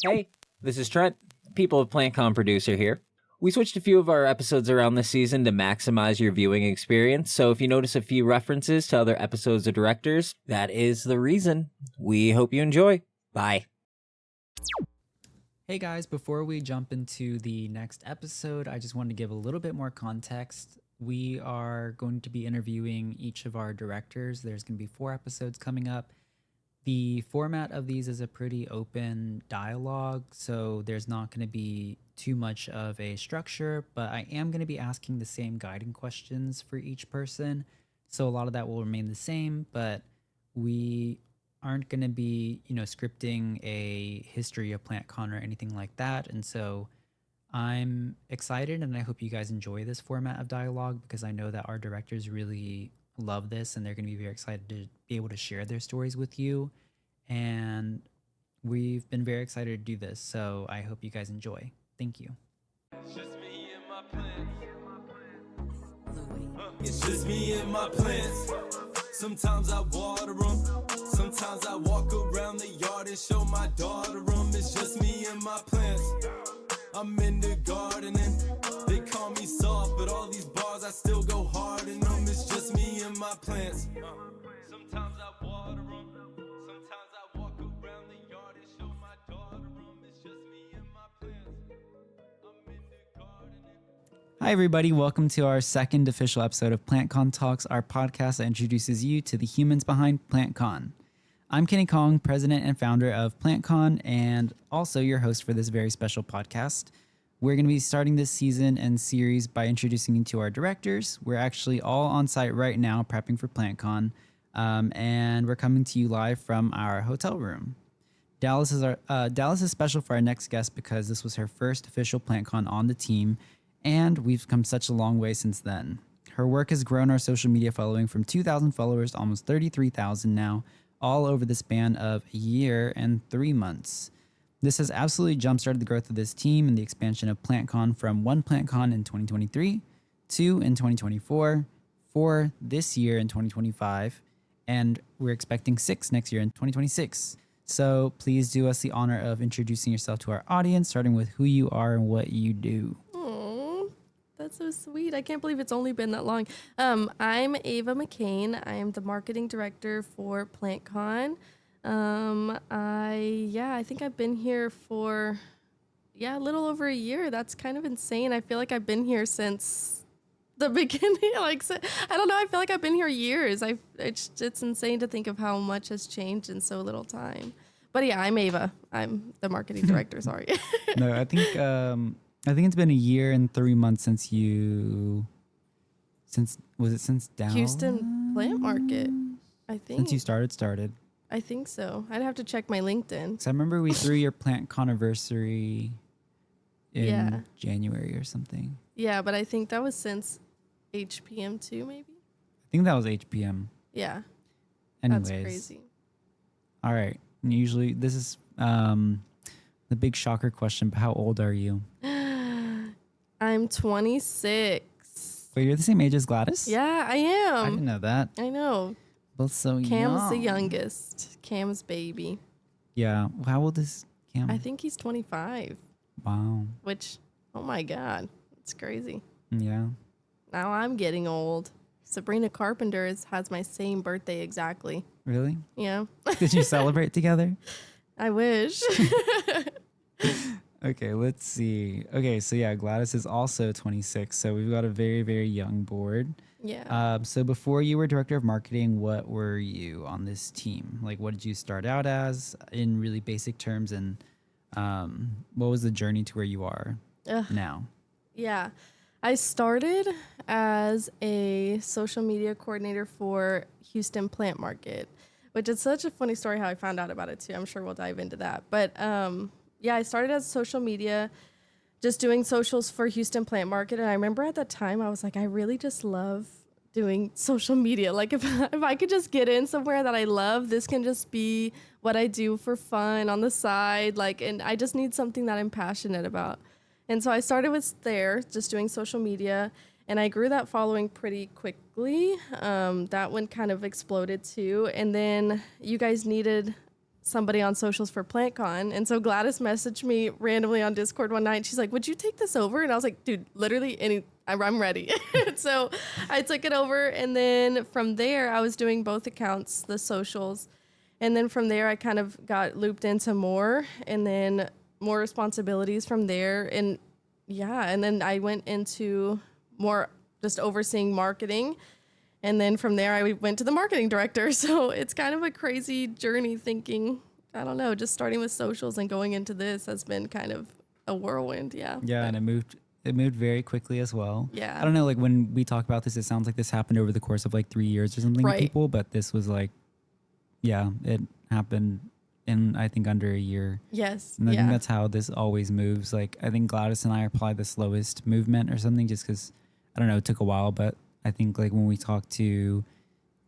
Hey, this is Trent, People of PlantCon producer here. We switched a few of our episodes around this season to maximize your viewing experience, so if you notice a few references to other episodes or directors, that is the reason. We hope you enjoy. Bye. Hey guys, before we jump into the next episode, I just wanted to give a little bit more context. We are going to be interviewing each of our directors. There's going to be 4 episodes coming up. The format of these is a pretty open dialogue, so there's not going to be too much of a structure, but I am going to be asking the same guiding questions for each person. So a lot of that will remain the same, but we aren't going to be, scripting a history of PlantCon or anything like that. And so I'm excited, and I hope you guys enjoy this format of dialogue because I know that our directors really love this and they're going to be very excited to be able to share their stories with you. And we've been very excited to do this, so I hope you guys enjoy. Thank you. It's just me and my plants. It's just me and my plants. Sometimes I water them. Sometimes I walk around the yard and show my daughter them. It's just me and my plants. I'm in the gardening. They call me soft, but all these bars I still go hard in them. It's just me and my plants. Sometimes I water them. Sometimes I walk around the yard and show my daughter them. It's just me and my plants. I'm in the gardening. Hi, everybody. Welcome to our second official episode of PlantCon Talks, our podcast that introduces you to the humans behind PlantCon. I'm Kenny Kong, president and founder of PlantCon, and also your host for this very special podcast. We're going to be starting this season and series by introducing you to our directors. We're actually all on site right now prepping for PlantCon, and we're coming to you live from our hotel room. Dallas is special for our next guest because this was her first official PlantCon on the team, and we've come such a long way since then. Her work has grown our social media following from 2,000 followers to almost 33,000 now, all over the span of a year and 3 months. This has absolutely jump-started the growth of this team and the expansion of PlantCon from 1 PlantCon in 2023, 2 in 2024, 4 this year in 2025, and we're expecting 6 next year in 2026. So please do us the honor of introducing yourself to our audience, starting with who you are and what you do. That's so sweet. I can't believe it's only been that long. I'm Ava McCain. I am the marketing director for PlantCon. I think I've been here for, a little over a year. That's kind of insane. I feel like I've been here since the beginning. I don't know. I feel like I've been here years. It's insane to think of how much has changed in so little time. But yeah, I'm Ava. I'm the marketing director. Sorry. No, I think it's been a year and 3 months since down? Houston Plant Market, I think. Since you started. I think so. I'd have to check my LinkedIn. So I remember we threw your plant anniversary in January or something. Yeah, but I think that was since HPM too, maybe? I think that was HPM. Yeah. Anyways. That's crazy. All right. Usually this is the big shocker question, but how old are you? I'm 26. Wait, you're the same age as Gladys? Yeah, I am. I didn't know that. I know. Both so young. Cam's the youngest. Cam's baby. Yeah. How old is Cam? I think he's 25. Wow. Which, oh my God, it's crazy. Yeah. Now I'm getting old. Sabrina Carpenter has my same birthday exactly. Really? Yeah. Did you celebrate together? I wish. Okay, let's see. Okay, so yeah, Gladys is also 26, so we've got a very, very young board. Yeah. So before you were director of marketing, what were you on this team? Like, what did you start out as in really basic terms, and what was the journey to where you are now? Yeah. I started as a social media coordinator for Houston Plant Market, which is such a funny story how I found out about it too. I'm sure we'll dive into that. But I started as social media, just doing socials for Houston Plant Market. And I remember at that time, I was like, I really just love doing social media. Like if I could just get in somewhere that I love, this can just be what I do for fun on the side. And I just need something that I'm passionate about. And so I started with there, just doing social media, and I grew that following pretty quickly. That one kind of exploded too. And then you guys needed somebody on socials for PlantCon. And so Gladys messaged me randomly on Discord one night. And she's like, would you take this over? And I was like, dude, literally I'm ready. So I took it over. And then from there, I was doing both accounts, the socials. And then from there, I kind of got looped into more and then more responsibilities from there. And and then I went into more just overseeing marketing. And then from there, I went to the marketing director. So it's kind of a crazy journey thinking, I don't know, just starting with socials and going into this has been kind of a whirlwind. Yeah. Yeah. And it moved very quickly as well. Yeah. I don't know, like when we talk about this, it sounds like this happened over the course of like 3 years or something with people, but this was like, it happened in, I think, under a year. Yes. And I think that's how this always moves. Like, I think Gladys and I are probably the slowest movement or something just because, I don't know, it took a while, but I think like when we talked to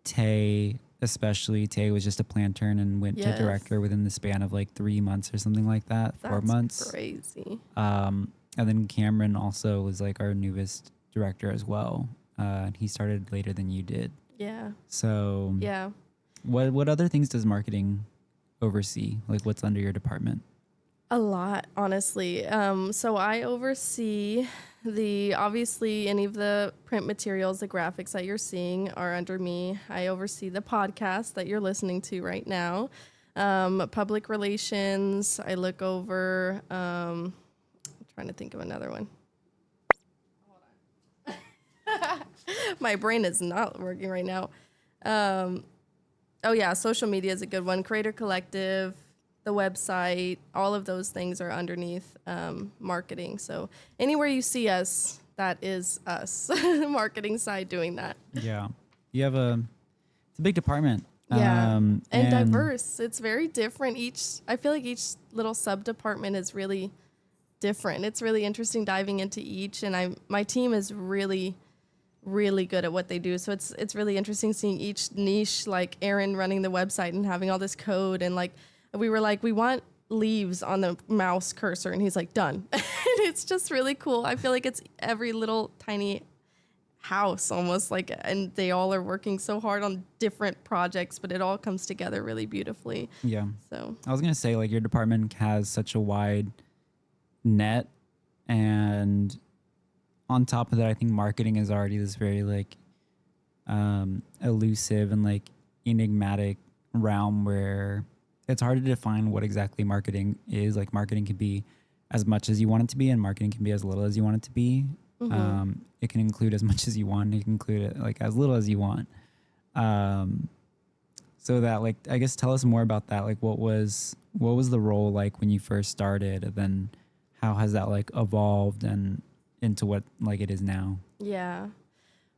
Tay, especially, Tay was just a planter and went to director within the span of like 3 months or something like that, 4 months. That's crazy. And then Cameron also was like our newest director as well. And he started later than you did. Yeah. So yeah. What other things does marketing oversee? Like what's under your department? A lot, honestly. So I oversee obviously any of the print materials, the graphics that you're seeing are under me. I oversee the podcast that you're listening to right now. Public relations, I look over, I'm trying to think of another one. Hold on. My brain is not working right now. Social media is a good one. Creator Collective, the website, all of those things are underneath marketing. So anywhere you see us, that is us, the marketing side doing that. Yeah. You have it's a big department. Yeah. And diverse. It's very different. I feel like each little sub department is really different. It's really interesting diving into each. And my team is really, really good at what they do. So it's really interesting seeing each niche, like Aaron running the website and having all this code. And like, we were like, we want leaves on the mouse cursor. And he's like, done. And it's just really cool. I feel like it's every little tiny house almost like, and they all are working so hard on different projects, but it all comes together really beautifully. Yeah. So I was going to say, like, your department has such a wide net, and on top of that, I think marketing is already this very like elusive and like enigmatic realm where it's hard to define what exactly marketing is. Like, marketing can be as much as you want it to be, and marketing can be as little as you want it to be. Mm-hmm. It can include as much as you want. It can include it like as little as you want. So that, like, I guess tell us more about that. Like, what was the role like when you first started, and then how has that like evolved and into what like it is now? Yeah.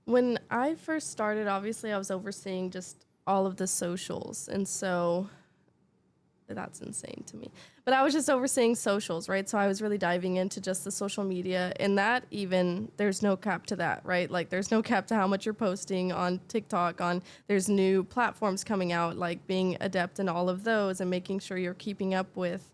When I first started, obviously I was overseeing just all of the socials. And so that's insane to me. But I was just overseeing socials, right? So I was really diving into just the social media, and that even, there's no cap to that, right? Like, there's no cap to how much you're posting on TikTok, there's new platforms coming out, like being adept in all of those and making sure you're keeping up with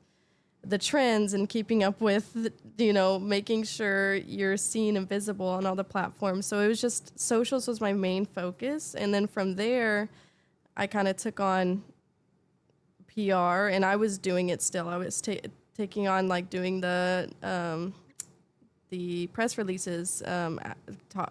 the trends and keeping up with, making sure you're seen and visible on all the platforms. So it was just, socials was my main focus. And then from there, I kind of took on PR, and I was doing it still. I was taking on like doing the press releases,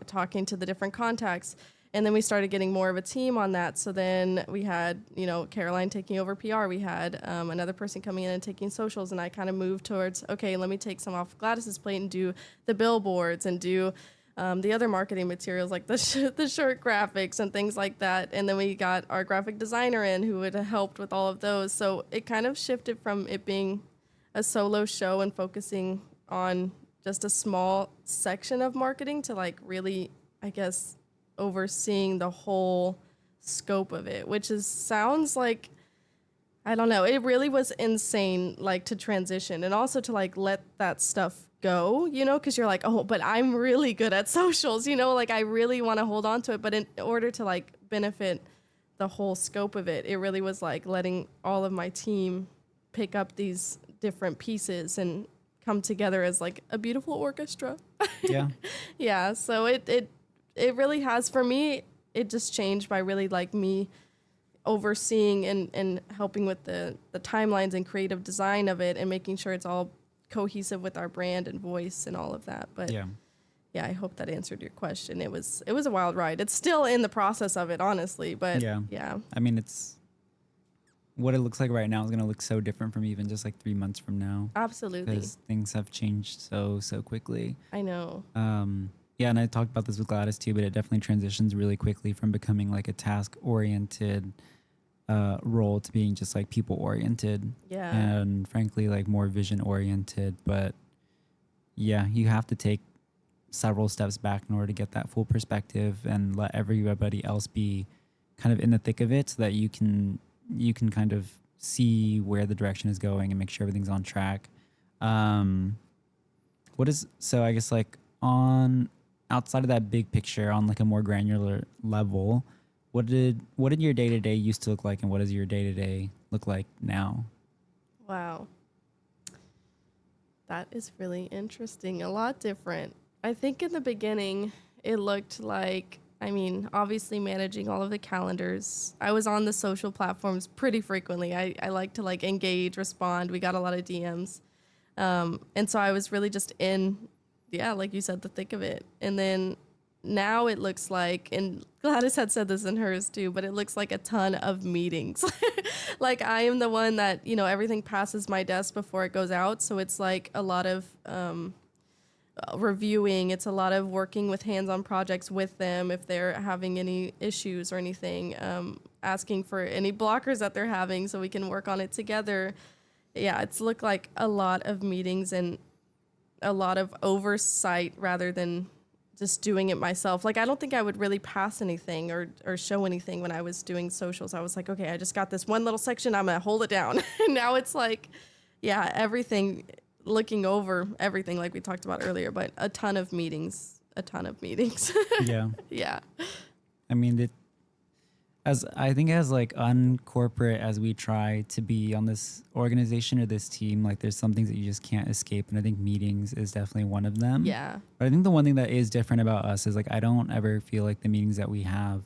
talking to the different contacts. And then we started getting more of a team on that. So then we had, Caroline taking over PR. We had another person coming in and taking socials. And I kind of moved towards, okay, let me take some off Gladys's plate and do the billboards and do the other marketing materials like the shirt graphics and things like that. And then we got our graphic designer in who would have helped with all of those. So it kind of shifted from it being a solo show and focusing on just a small section of marketing to like really, I guess, overseeing the whole scope of it, which sounds like, I don't know, it really was insane, like, to transition and also to like let that stuff go, because you're like, oh, but I'm really good at socials, like I really want to hold on to it. But in order to like benefit the whole scope of it, it really was like letting all of my team pick up these different pieces and come together as like a beautiful orchestra. Yeah. Yeah. So it really has, for me, it just changed by really like me overseeing and helping with the timelines and creative design of it and making sure it's all cohesive with our brand and voice and all of that. But yeah, I hope that answered your question. It was a wild ride. It's still in the process of it, honestly, but yeah. I mean, it's what it looks like right now is going to look so different from even just like 3 months from now. Absolutely. Because things have changed so quickly. I know. Yeah, and I talked about this with Gladys too, but it definitely transitions really quickly from becoming like a task-oriented role to being just like people-oriented. Yeah. And frankly, like more vision-oriented. But yeah, you have to take several steps back in order to get that full perspective and let everybody else be kind of in the thick of it so that you can kind of see where the direction is going and make sure everything's on track. So I guess like outside of that big picture on like a more granular level, what did your day-to-day used to look like and what does your day-to-day look like now? Wow. That is really interesting. A lot different. I think in the beginning it looked like, I mean, obviously managing all of the calendars. I was on the social platforms pretty frequently. I like to like engage, respond. We got a lot of DMs. And so I was really just in, like you said, the thick of it. And then now it looks like, and Gladys had said this in hers too, but it looks like a ton of meetings. Like I am the one that, everything passes my desk before it goes out. So it's like a lot of reviewing. It's a lot of working with hands-on projects with them if they're having any issues or anything, asking for any blockers that they're having so we can work on it together. Yeah, it's looked like a lot of meetings and a lot of oversight rather than just doing it myself. Like, I don't think I would really pass anything or show anything when I was doing socials. I was like, okay, I just got this one little section. I'm going to hold it down. And now it's like, everything, looking over everything like we talked about earlier, but a ton of meetings. Yeah. Yeah. I mean, as like uncorporate as we try to be on this organization or this team, like there's some things that you just can't escape. And I think meetings is definitely one of them. Yeah. But I think the one thing that is different about us is like, I don't ever feel like the meetings that we have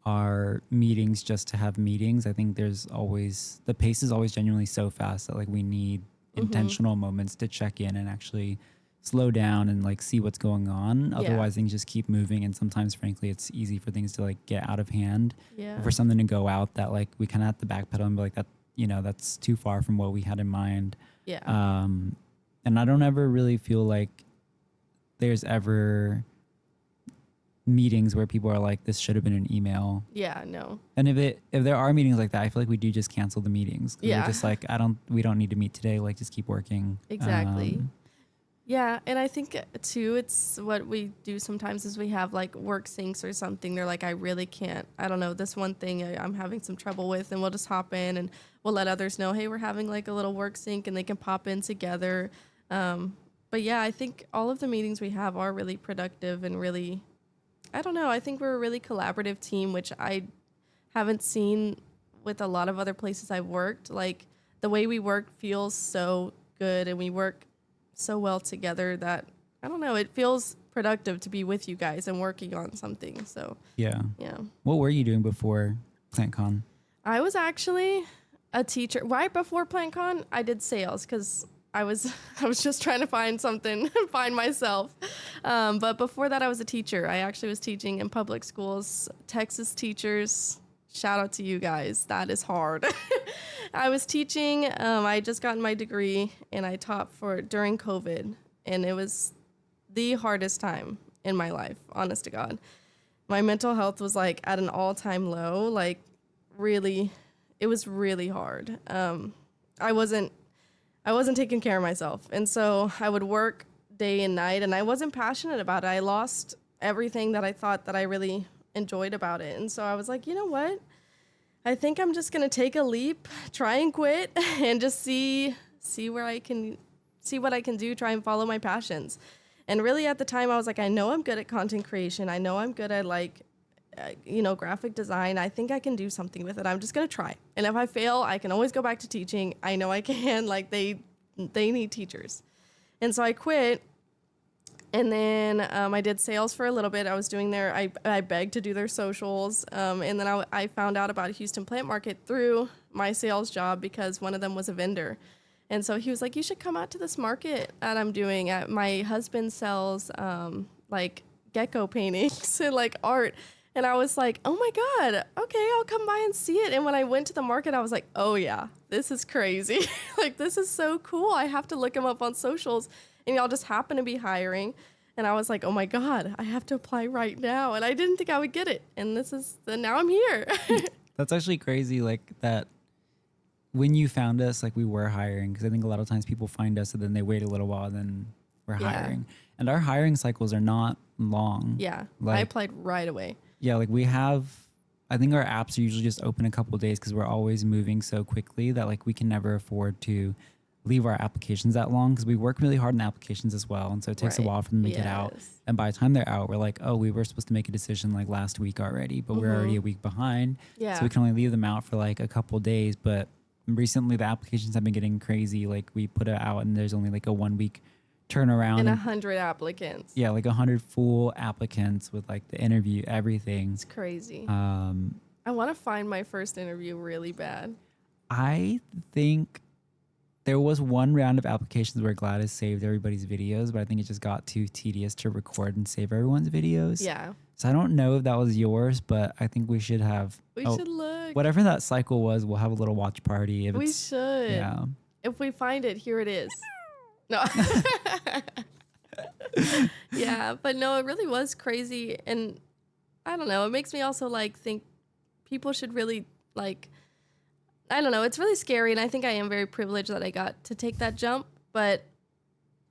are meetings just to have meetings. I think the pace is always genuinely so fast that like we need intentional moments to check in and actually slow down and like see what's going on. Otherwise things just keep moving, and sometimes frankly it's easy for things to like get out of hand, or for something to go out that like we kind of have to backpedal and be like, that that's too far from what we had in mind. And I don't ever really feel like there's ever meetings where people are like, this should have been an email. No. And if there are meetings like that, I feel like we do just cancel the meetings. We're just like, we don't need to meet today, like just keep working. Exactly. Yeah, and I think too, it's what we do sometimes is we have like work syncs or something. They're like, I really can't, I don't know, this one thing I'm having some trouble with, and we'll just hop in and we'll let others know, hey, we're having like a little work sync, and they can pop in together. But yeah, I think all of the meetings we have are really productive and really, I don't know, I think we're a really collaborative team, which I haven't seen with a lot of other places I've worked. Like the way we work feels so good, and we work so well together that, I don't know, it feels productive to be with you guys and working on something. So yeah. What were you doing before PlantCon? I was actually a teacher. Right before PlantCon, I did sales because I was just trying to find something, find myself. But before that, I was a teacher. I actually was teaching in public schools, Texas teachers. Shout out to you guys. That is hard. I was teaching. I had just gotten my degree, and I taught during COVID, and it was the hardest time in my life, honest to God. My mental health was like at an all-time low. Like really, it was really hard. I wasn't taking care of myself, and so I would work day and night, and I wasn't passionate about it. I lost everything that I thought that I really enjoyed about it. And so I was like, you know what? I think I'm just going to take a leap, try and quit, and just see what I can do, try and follow my passions. And really at the time I was like, I know I'm good at content creation. I know I'm good at like, graphic design. I think I can do something with it. I'm just going to try. And if I fail, I can always go back to teaching. I know I can, like they need teachers. And so I quit. And then I did sales for a little bit. I was doing I begged to do their socials. And then I found out about Houston Plant Market through my sales job because one of them was a vendor. And so he was like, you should come out to this market that I'm doing. My husband sells like gecko paintings and like art. And I was like, oh my God, okay, I'll come by and see it. And when I went to the market, I was like, oh yeah, this is crazy. Like, this is so cool. I have to look him up on socials. And y'all just happen to be hiring. And I was like, oh my God, I have to apply right now. And I didn't think I would get it. And now I'm here. That's actually crazy. Like that when you found us, like we were hiring, because I think a lot of times people find us and then they wait a little while and then we're hiring. And our hiring cycles are not long. Yeah. Like, I applied right away. Yeah. Like I think our apps are usually just open a couple of days because we're always moving so quickly that like we can never afford to leave our applications that long because we work really hard on applications as well. And so it takes a while for them to get out. And by the time they're out, we're like, oh, we were supposed to make a decision like last week already, but we're already a week behind. Yeah. So we can only leave them out for like a couple of days. But recently the applications have been getting crazy. Like we put it out and there's only like a 1 week turnaround. And 100 applicants. Yeah, like 100 full applicants with like the interview, everything. It's crazy. I want to find my first interview really bad. I think there was one round of applications where Gladys saved everybody's videos, but I think it just got too tedious to record and save everyone's videos. Yeah. So I don't know if that was yours, but I think we should have. We should look. Whatever that cycle was, we'll have a little watch party. We should. Yeah. If we find it, here it is. No. Yeah, but no, it really was crazy. And I don't know. It makes me also like think people should really like, I don't know. It's really scary. And I think I am very privileged that I got to take that jump. But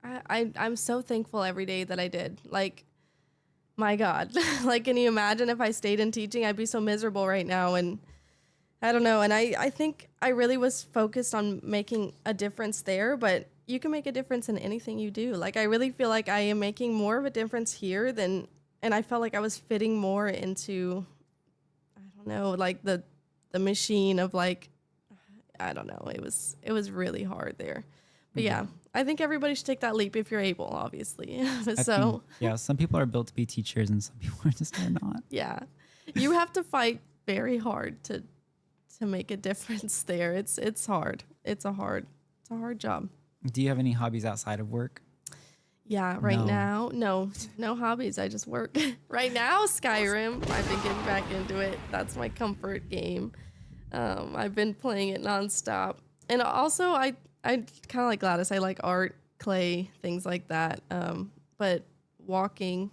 I'm so thankful every day that I did. Like, my God, like, can you imagine if I stayed in teaching? I'd be so miserable right now. And I don't know. And I think I really was focused on making a difference there, but you can make a difference in anything you do. Like, I really feel like I am making more of a difference here and I felt like I was fitting more into, I don't know, like the machine of like, I don't know. It was really hard there. But yeah, I think everybody should take that leap if you're able, obviously. Some people are built to be teachers and some people are just not. Yeah. You have to fight very hard to make a difference there. It's hard. It's a hard job. Do you have any hobbies outside of work? Yeah, now, no hobbies. I just work. Right now, Skyrim. I've been getting back into it. That's my comfort game. I've been playing it nonstop. And also, I kind of like Gladys. I like art, clay, things like that. But walking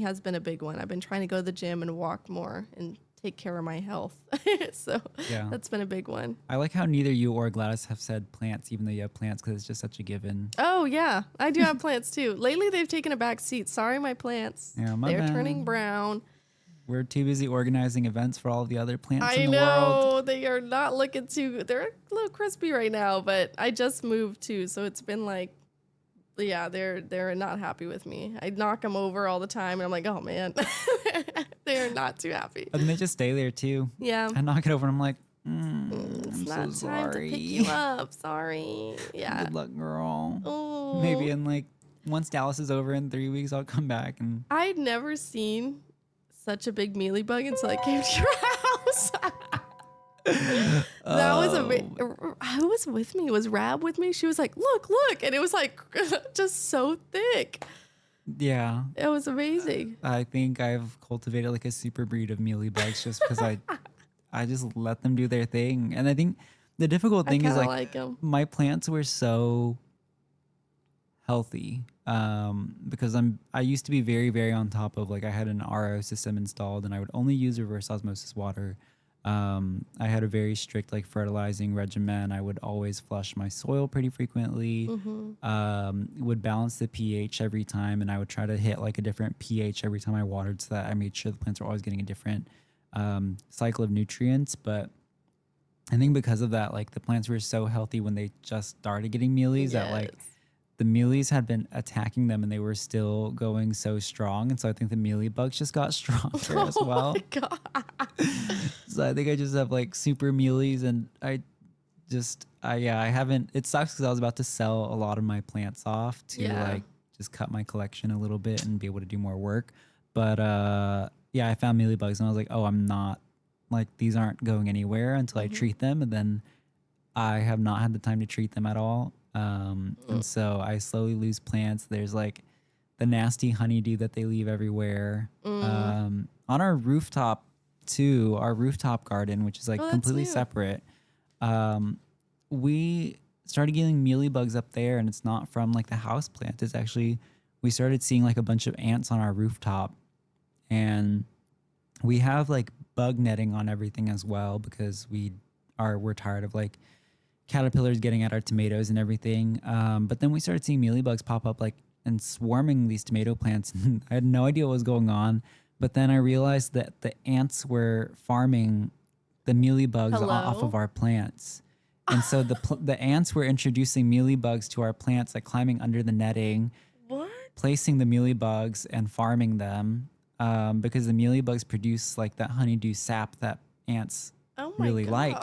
has been a big one. I've been trying to go to the gym and walk more and take care of my health. So that's been a big one. I like how neither you or Gladys have said plants, even though you have plants, because it's just such a given. Oh, yeah. I do have plants, too. Lately, they've taken a back seat. Sorry, my plants. Yeah, they're turning brown. We're too busy organizing events for all the other plants in the world. I know. They are not looking too... They're a little crispy right now, but I just moved, too. So it's been like... Yeah, they're not happy with me. I knock them over all the time, and I'm like, oh, man. They're not too happy. And they just stay there, too. Yeah. I knock it over, and I'm like, it's I'm not so time sorry. to pick you up. Sorry. Yeah. Good luck, girl. Oh. Maybe in like... Once Dallas is over in 3 weeks, I'll come back. And I'd never seen such a big mealybug until I came to your house. That was who was with me? Was Rab with me? She was like, look, and it was like just so thick. Yeah, it was amazing. I think I've cultivated like a super breed of mealybugs just because I just let them do their thing. And I think the difficult thing is like my plants were so healthy because I used to be very, very on top of like I had an RO system installed and I would only use reverse osmosis water. I had a very strict like fertilizing regimen. I would always flush my soil pretty frequently. Would balance the pH every time, and I would try to hit like a different pH every time I watered so that I made sure the plants were always getting a different cycle of nutrients. But I think because of that, like the plants were so healthy when they just started getting mealies that like the mealies had been attacking them and they were still going so strong. And so I think the mealybugs just got stronger as well. Oh my God. So I think I just have like super mealies and I haven't, it sucks because I was about to sell a lot of my plants off to like just cut my collection a little bit and be able to do more work. But yeah, I found Mealybugs and I was like, oh, I'm not like, these aren't going anywhere until I treat them. And then I have not had the time to treat them at all. And so I slowly lose plants. There's like the nasty honeydew that they leave everywhere. On our rooftop too, our rooftop garden, which is like completely separate. We started getting mealybugs up there, and it's not from like the house plant. It's actually, we started seeing like a bunch of ants on our rooftop, and we have like bug netting on everything as well because we're tired of like caterpillars getting at our tomatoes and everything. But then we started seeing mealybugs pop up like and swarming these tomato plants. And I had no idea what was going on. But then I realized that the ants were farming the mealybugs off of our plants. And so the ants were introducing mealybugs to our plants, like climbing under the netting, placing the mealybugs and farming them, because the mealybugs produce like that honeydew sap that ants really like.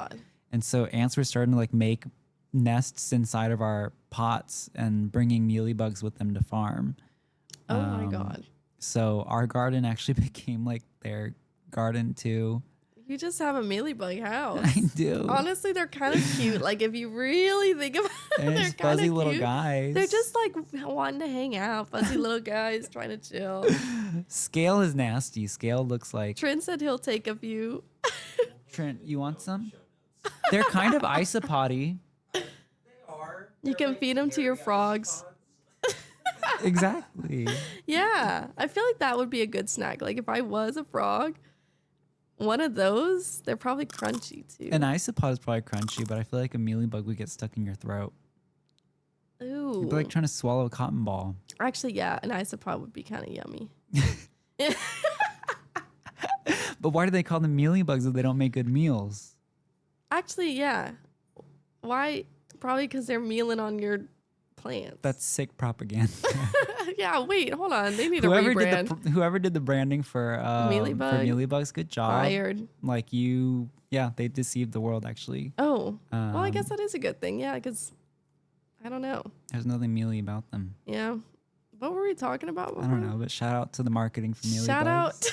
And so ants were starting to like make nests inside of our pots and bringing mealybugs with them to farm. Oh my God. So our garden actually became like their garden too. You just have a mealybug house. I do. Honestly, they're kind of cute. Like if you really think about it, they're fuzzy little guys. They're just like wanting to hang out. Fuzzy little guys trying to chill. Scale is nasty. Scale looks like... Trent said he'll take a few. Trent, you want some? They're kind of isopody. They are. You can feed them to your frogs. Exactly. Yeah. I feel like that would be a good snack. Like if I was a frog, one of those, they're probably crunchy too. An isopod is probably crunchy, but I feel like a mealybug would get stuck in your throat. Ooh. It'd be like trying to swallow a cotton ball. Actually, yeah, an isopod would be kind of yummy. But why do they call them mealybugs if they don't make good meals? Actually, yeah. Why? Probably because they're mealing on your plants. That's sick propaganda. Yeah, wait, hold on. They need a rebrand. Whoever did the branding for mealybugs, good job. Fired. Like they deceived the world actually. Oh, well, I guess that is a good thing. Yeah, because I don't know. There's nothing mealy about them. Yeah. What were we talking about before? I don't know, but shout out to the marketing for mealybugs. Shout out.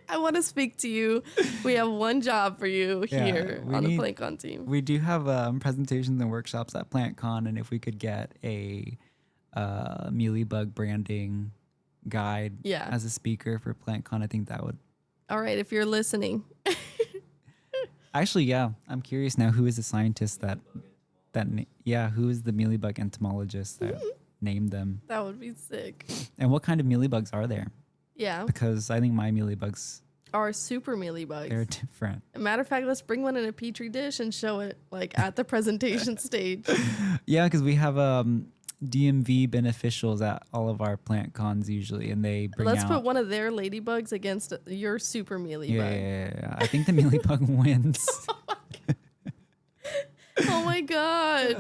I want to speak to you. We have one job for you here on the PlantCon team. We do have presentations and workshops at PlantCon, and if we could get a mealybug branding guide as a speaker for PlantCon, I think that would. All right, if you're listening. Actually, yeah, I'm curious now. Who is the scientist who is the mealybug entomologist that named them? That would be sick. And what kind of mealybugs are there? Yeah. Because I think my mealybugs are super mealybugs. They're different. Matter of fact, let's bring one in a petri dish and show it like at the presentation stage. Yeah, because we have DMV beneficials at all of our plant cons usually, and they bring Let's put one of their ladybugs against your super mealybug. Yeah. I think the mealybug wins. Oh my God.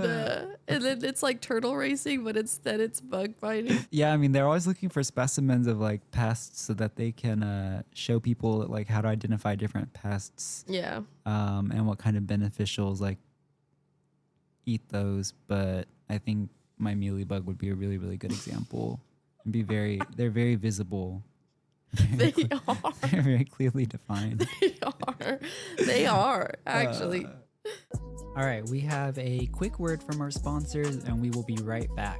And then it's like turtle racing, but instead it's bug fighting. Yeah, I mean, they're always looking for specimens of like pests so that they can show people like how to identify different pests. Yeah. And what kind of beneficials like eat those. But I think my mealybug would be a really, really good example. They're very visible. They are. They're very clearly defined. They are, actually. All right, we have a quick word from our sponsors, and we will be right back.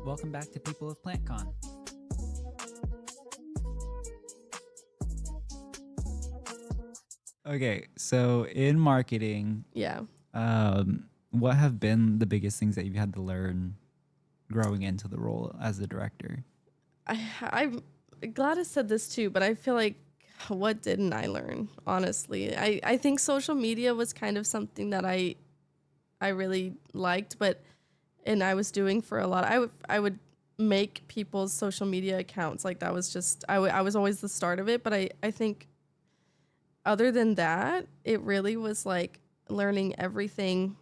Welcome back to People of PlantCon. Okay, so in marketing, what have been the biggest things that you've had to learn growing into the role as the director? I'm glad I said this too, but I feel like what didn't I learn? Honestly, I think social media was kind of something that I really liked, but and I was doing for a lot. I would make people's social media accounts, like that was just I was always the start of it. But I think other than that, it really was like learning everything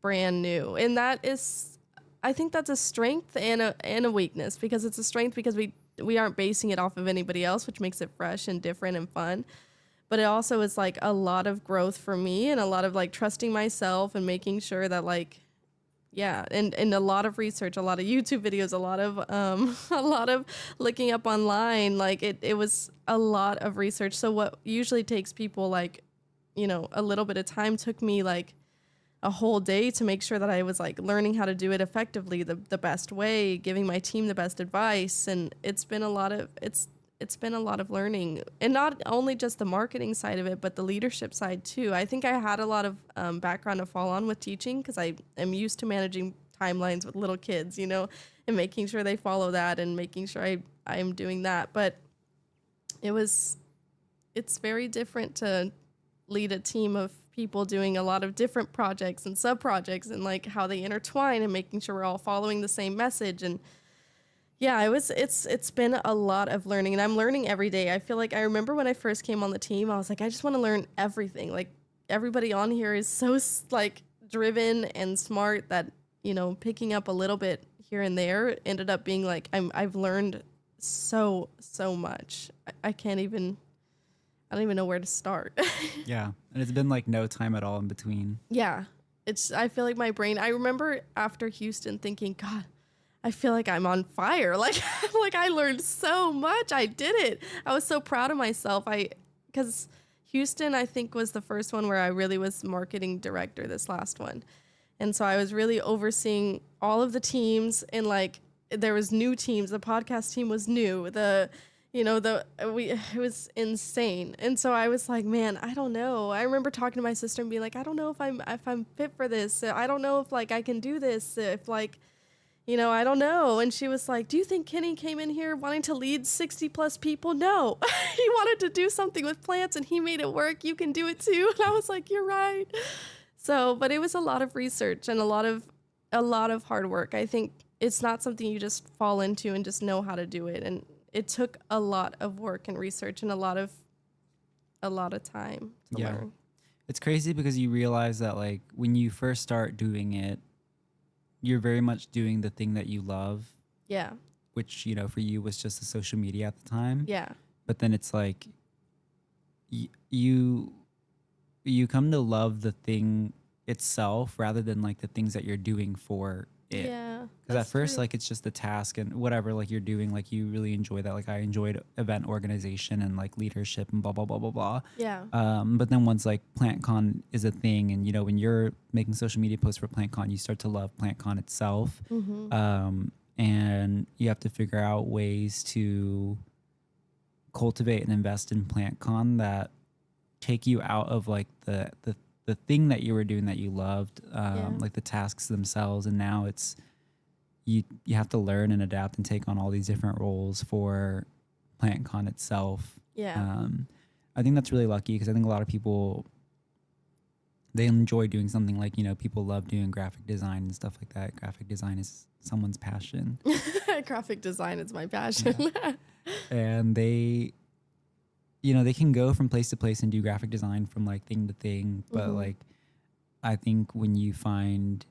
brand new, and that is, I think that's a strength and a weakness, because it's a strength because we aren't basing it off of anybody else, which makes it fresh and different and fun. But it also is like a lot of growth for me, and a lot of like trusting myself and making sure that like, yeah, and a lot of research, a lot of YouTube videos, a lot of a lot of looking up online. Like it was a lot of research. So what usually takes people like, a little bit of time took me like a whole day to make sure that I was like learning how to do it effectively, the best way, giving my team the best advice. And it's been a lot of learning, and not only just the marketing side of it, but the leadership side too. I think I had a lot of background to fall on with teaching, because I am used to managing timelines with little kids, and making sure they follow that, and making sure I am doing that. But it's very different to lead a team of people doing a lot of different projects and sub projects, and like how they intertwine, and making sure we're all following the same message. And yeah, it's been a lot of learning, and I'm learning every day. I feel like I remember when I first came on the team, I was like, I just want to learn everything. Like everybody on here is so like driven and smart that, picking up a little bit here and there ended up being like, I've learned so much. I don't even know where to start. Yeah. And it's been like no time at all in between. Yeah. I feel like my brain, I remember after Houston thinking, God, I feel like I'm on fire. Like I learned so much. I did it. I was so proud of myself. Because Houston, I think, was the first one where I really was marketing director, this last one. And so I was really overseeing all of the teams, and like there was new teams. The podcast team was new. It was insane. And so I was like, man, I don't know. I remember talking to my sister and being like, I don't know if I'm fit for this. I don't know if like I can do this. If like, I don't know. And she was like, do you think Kenny came in here wanting to lead 60 plus people? No, he wanted to do something with plants, and he made it work. You can do it too. And I was like, you're right. So, but it was a lot of research and a lot of hard work. I think it's not something you just fall into and just know how to do it. And it took a lot of work and research, and a lot of time to learn. It's crazy because you realize that like when you first start doing it, you're very much doing the thing that you love. Yeah. Which, for you was just the social media at the time. Yeah. But then it's like you come to love the thing itself rather than like the things that you're doing for it. Yeah. Because at first, like, it's just the task and whatever, like, you're doing, like, you really enjoy that. Like, I enjoyed event organization and, like, leadership and blah, blah, blah, blah, blah. Yeah. But then once, like, PlantCon is a thing, and, when you're making social media posts for PlantCon, you start to love PlantCon itself. Mm-hmm. And you have to figure out ways to cultivate and invest in PlantCon that take you out of, like, the thing that you were doing that you loved, like the tasks themselves. And now it's, you have to learn and adapt and take on all these different roles for PlantCon itself. Yeah. I think that's really lucky, because I think a lot of people, they enjoy doing something like, people love doing graphic design and stuff like that. Graphic design is someone's passion. Graphic design is my passion. Yeah. And they can go from place to place and do graphic design from like thing to thing. But like, I think when you find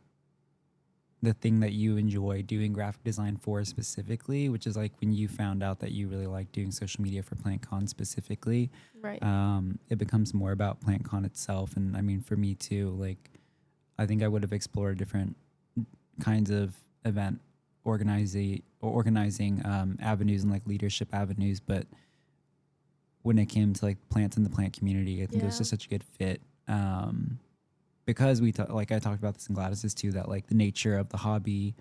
the thing that you enjoy doing graphic design for specifically, which is like when you found out that you really like doing social media for PlantCon specifically, Right. It becomes more about PlantCon itself. And I mean, for me too, like, I would have explored different kinds of event organizing avenues and like leadership avenues, but when it came to like plants in the plant community, I think it was just such a good fit. Because I talked about this in Gladys's too, that like the nature of the hobby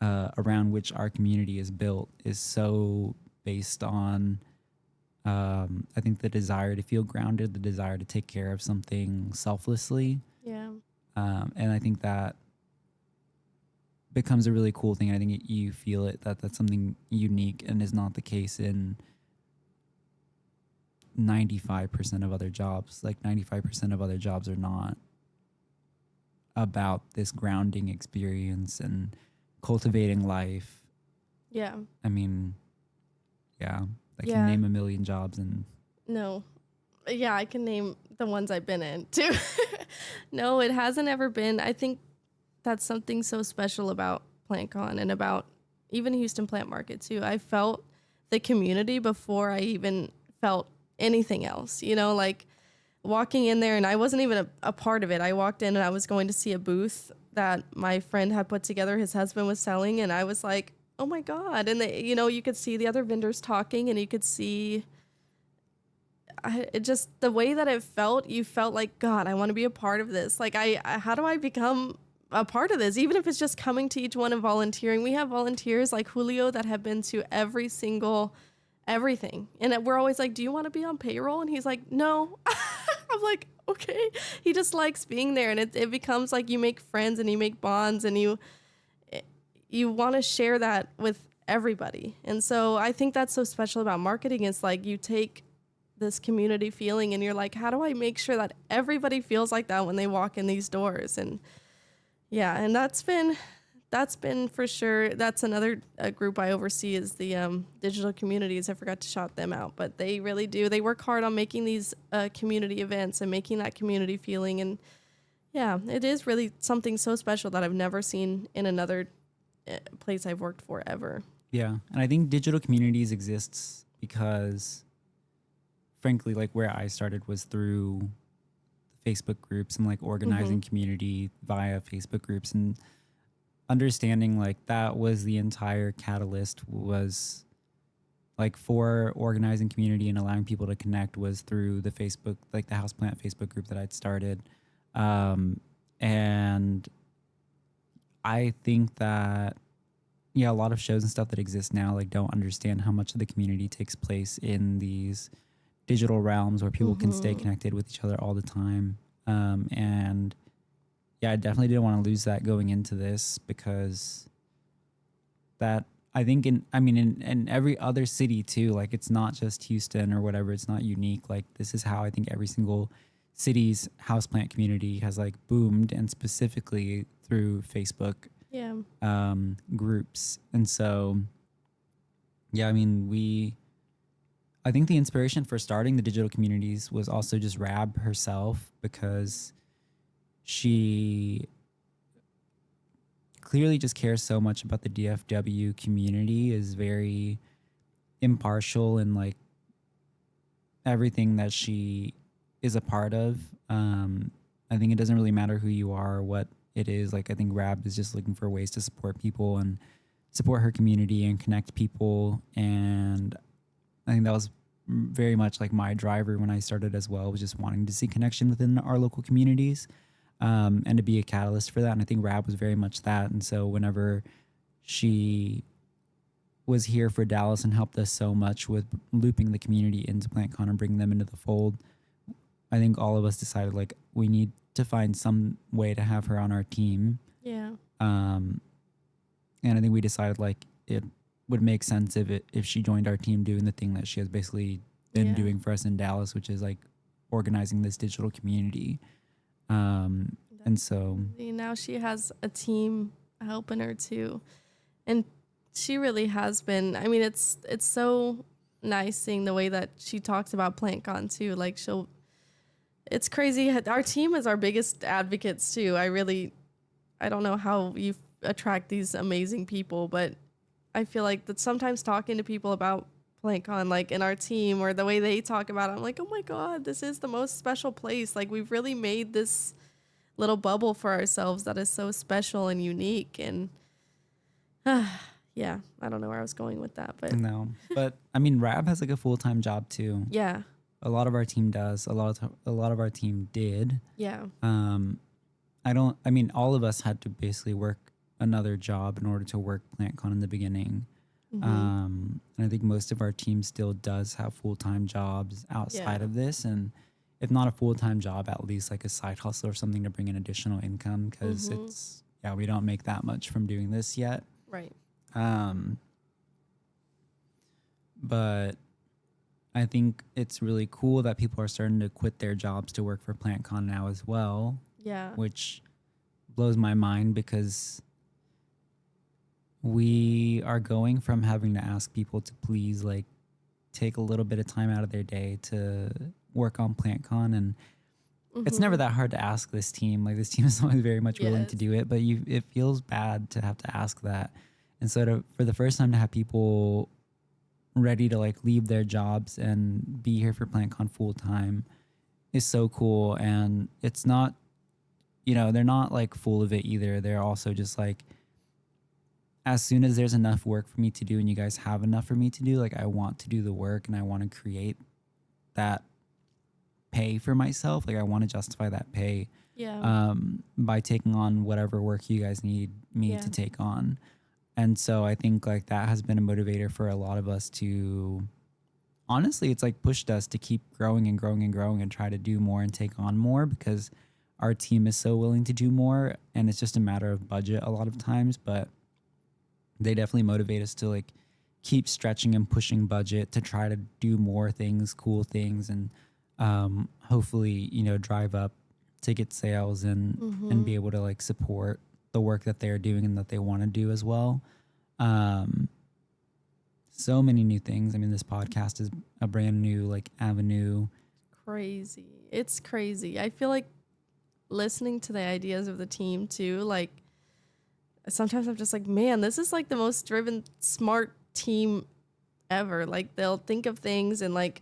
around which our community is built is so based on, I think, the desire to feel grounded, the desire to take care of something selflessly. Yeah. And I think that becomes a really cool thing. I think you feel it, that's something unique and is not the case in 95% of other jobs. Like 95% of other jobs are not about this grounding experience and cultivating life. Yeah. I mean, yeah, I Yeah. can name a million jobs and No. Yeah, I can name the ones I've been in too. No, it hasn't ever been. I think that's something so special about PlantCon and about even Houston Plant Market too. I felt the community before I even felt anything else, you know, like walking in there, and I wasn't even a part of it. I walked in and I was going to see a booth that my friend had put together, his husband was selling, and I was like, oh my God. And they, you know, you could see the other vendors talking, and you could see it just the way that it felt. You felt like, God, I want to be a part of this. Like, how do I become a part of this? Even if it's just coming to each one and volunteering. We have volunteers like Julio that have been to every single everything. And we're always like, do you want to be on payroll? And he's like, no. I'm like, okay. He just likes being there. And it becomes like you make friends and you make bonds, and you want to share that with everybody. And so I think that's so special about marketing. It's like you take this community feeling and you're like, how do I make sure that everybody feels like that when they walk in these doors? And yeah, and that's been for sure. That's another group I oversee is the digital communities. I forgot to shout them out, but they really do. They work hard on making these community events and making that community feeling. And yeah, it is really something so special that I've never seen in another place I've worked for ever. yeah. And I think digital communities exists because, frankly, like where I started was through Facebook groups and like organizing community via Facebook groups, and understanding like that was the entire catalyst, was like for organizing community and allowing people to connect, was through the Facebook, like the houseplant Facebook group that I'd started. And I think that, yeah, a lot of shows and stuff that exist now like don't understand how much of the community takes place in these digital realms where people can stay connected with each other all the time. And yeah, I definitely didn't want to lose that going into this, because that I think in every other city too, like it's not just Houston or whatever, it's not unique. Like this is how I think every single city's houseplant community has like boomed, and specifically through Facebook Yeah. groups. And so, yeah, I mean, I think the inspiration for starting the digital communities was also just Rab herself, because she clearly just cares so much about the DFW community, is very impartial in like everything that she is a part of. I think it doesn't really matter who you are or what it is. Like, I think Rab is just looking for ways to support people and support her community and connect people. And I think that was very much like my driver when I started as well, was just wanting to see connection within our local communities, and to be a catalyst for that. And I think Rab was very much that. And so whenever she was here for Dallas and helped us so much with looping the community into PlantCon and bringing them into the fold, I think all of us decided like we need to find some way to have her on our team. Yeah. And I think we decided like it would make sense if she joined our team doing the thing that she has basically been doing for us in Dallas, which is like organizing this digital community. And so now she has a team helping her too. And she really has been. I mean, it's so nice seeing the way that she talks about PlantCon too. Like it's crazy. Our team is our biggest advocates too. I don't know how you attract these amazing people, but I feel like that sometimes talking to people about PlantCon, like in our team, or the way they talk about it, I'm like, oh my God, this is the most special place. Like, we've really made this little bubble for ourselves that is so special and unique. And yeah, I don't know where I was going with that, but no, but I mean, Rab has like a full-time job too. yeah, A lot of our team does. A lot of our team did. yeah, I mean, all of us had to basically work another job in order to work PlantCon in the beginning. And I think most of our team still does have full-time jobs outside of this. And if not a full-time job, at least like a side hustle or something to bring in additional income, because we don't make that much from doing this yet. right. But I think it's really cool that people are starting to quit their jobs to work for PlantCon now as well, Yeah. which blows my mind because we are going from having to ask people to please like take a little bit of time out of their day to work on PlantCon, and it's never that hard to ask this team. Like this team is always very much willing to Yes. do it, but it feels bad to have to ask that. And so for the first time to have people ready to like leave their jobs and be here for PlantCon full time is so cool. And it's not, they're not like full of it either. They're also just like, as soon as there's enough work for me to do and you guys have enough for me to do, like I want to do the work and I want to create that pay for myself. Like I want to justify that pay Yeah. by taking on whatever work you guys need me to take on. And so I think like that has been a motivator for a lot of us to, honestly, it's like pushed us to keep growing and growing and growing and try to do more and take on more because our team is so willing to do more. And it's just a matter of budget a lot of times, but they definitely motivate us to like keep stretching and pushing budget to try to do more things, cool things, and hopefully, drive up ticket sales and be able to like support the work that they're doing and that they want to do as well. So many new things. I mean, this podcast is a brand new like avenue. Crazy. It's crazy. I feel like listening to the ideas of the team too, like sometimes I'm just like, man, this is like the most driven, smart team ever. Like they'll think of things and like,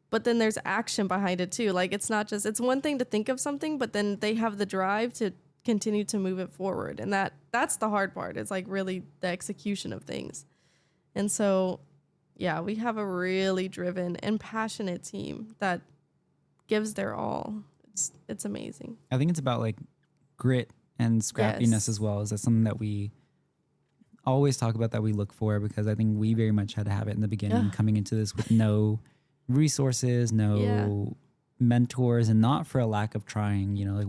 but then there's action behind it too. Like it's not just, it's one thing to think of something, but then they have the drive to continue to move it forward. And that's the hard part. It's like really the execution of things. And so, yeah, we have a really driven and passionate team that gives their all. It's amazing. I think it's about like grit and scrappiness as well. Is that something that we always talk about that we look for? Because I think we very much had to have it in the beginning, coming into this with no resources, no mentors, and not for a lack of trying. Like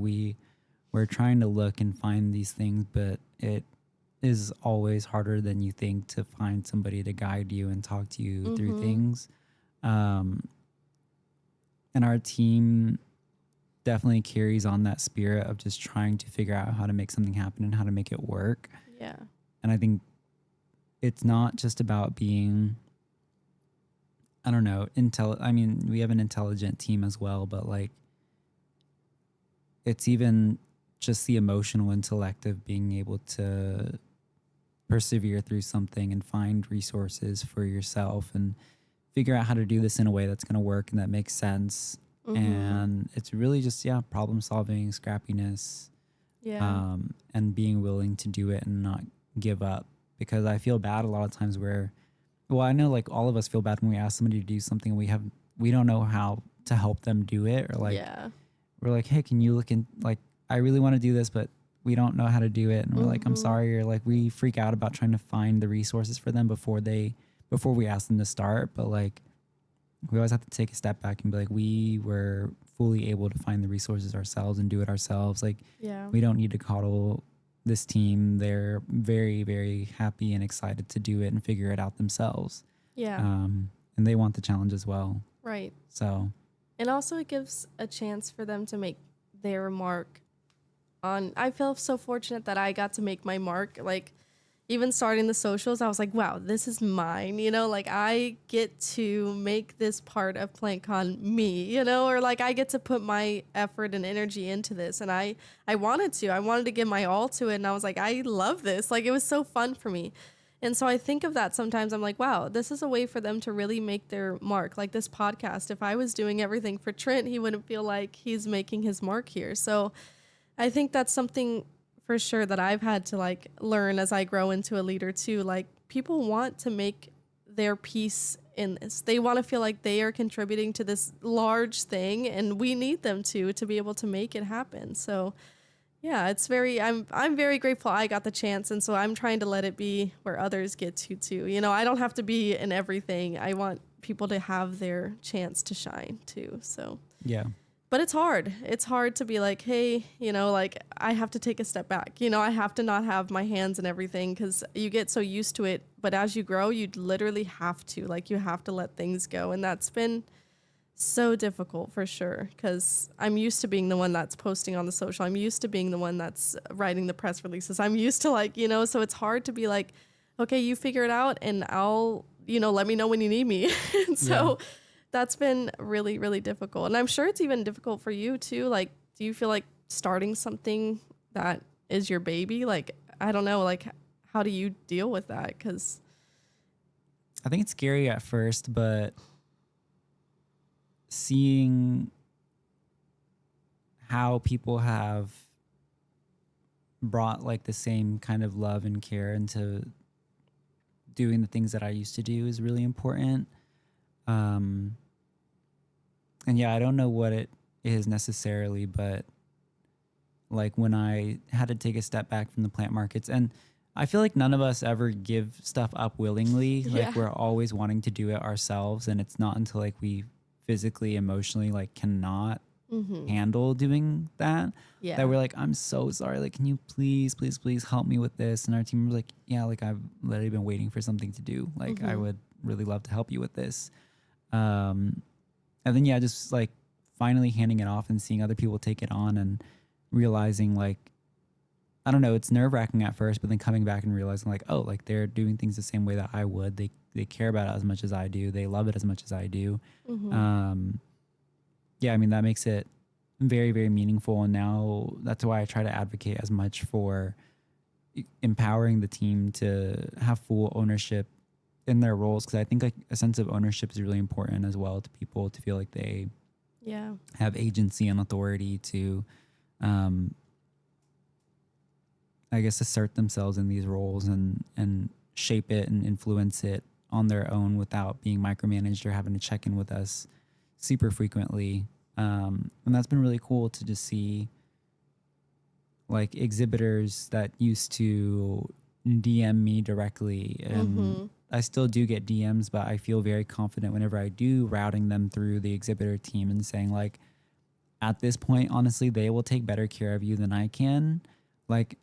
we're trying to look and find these things, but it is always harder than you think to find somebody to guide you and talk to you through things. And our team definitely carries on that spirit of just trying to figure out how to make something happen and how to make it work. Yeah. And I think it's not just about being, I don't know, we have an intelligent team as well, but like it's even just the emotional intellect of being able to persevere through something and find resources for yourself and figure out how to do this in a way that's going to work and that makes sense. And it's really just, problem solving, scrappiness, and being willing to do it and not give up. Because I feel bad a lot of times I know like all of us feel bad when we ask somebody to do something and we don't know how to help them do it, or like we're like, hey, can you look in, like I really want to do this, but we don't know how to do it, and we're like, I'm sorry, or like we freak out about trying to find the resources for them before we ask them to start. But like we always have to take a step back and be like, we were fully able to find the resources ourselves and do it ourselves. Like we don't need to coddle this team. They're very, very happy and excited to do it and figure it out themselves. And they want the challenge as well. Right. So, and also it gives a chance for them to make their mark on. I feel so fortunate that I got to make my mark. Like even starting the socials, I was like, wow, this is mine, like I get to make this part of PlantCon me, or like I get to put my effort and energy into this. And I wanted to give my all to it. And I was like, I love this. Like it was so fun for me. And so I think of that sometimes. I'm like, wow, this is a way for them to really make their mark. Like this podcast, if I was doing everything for Trent, he wouldn't feel like he's making his mark here. So I think that's something for sure that I've had to like learn as I grow into a leader too. Like people want to make their piece in this. They want to feel like they are contributing to this large thing, and we need them to be able to make it happen. So yeah, I'm very grateful I got the chance. And so I'm trying to let it be where others get to too. I don't have to be in everything. I want people to have their chance to shine too. So yeah. but it's hard. It's hard to be like, hey, like I have to take a step back. I have to not have my hands in everything because you get so used to it. But as you grow, you literally have to, like, you have to let things go. And that's been so difficult for sure because I'm used to being the one that's posting on the social. I'm used to being the one that's writing the press releases. I'm used to like, so it's hard to be like, okay, you figure it out and I'll, let me know when you need me. And so that's been really, really difficult. And I'm sure it's even difficult for you too. Like, do you feel like starting something that is your baby? Like, I don't know, like, how do you deal with that? Because I think it's scary at first, but seeing how people have brought like the same kind of love and care into doing the things that I used to do is really important. And yeah, I don't know what it is necessarily, but like when I had to take a step back from the plant markets, and I feel like none of us ever give stuff up willingly. Like we're always wanting to do it ourselves. And it's not until like we physically, emotionally, like cannot handle doing that, that we're like, I'm so sorry. Like, can you please help me with this? And our team was like, yeah, like I've literally been waiting for something to do. Like I would really love to help you with this. And then, just like finally handing it off and seeing other people take it on and realizing like, I don't know, it's nerve wracking at first, but then coming back and realizing like, oh, like they're doing things the same way that I would. They care about it as much as I do. They love it as much as I do. I mean, that makes it very, very meaningful. And now that's why I try to advocate as much for empowering the team to have full ownership in their roles. Cause I think like a sense of ownership is really important as well to people to feel like they have agency and authority to, I guess, assert themselves in these roles and shape it and influence it on their own without being micromanaged or having to check in with us super frequently. And that's been really cool to just see like exhibitors that used to DM me directly. And I still do get DMs, but I feel very confident whenever I do routing them through the exhibitor team and saying like, at this point, honestly, they will take better care of you than I can. Like,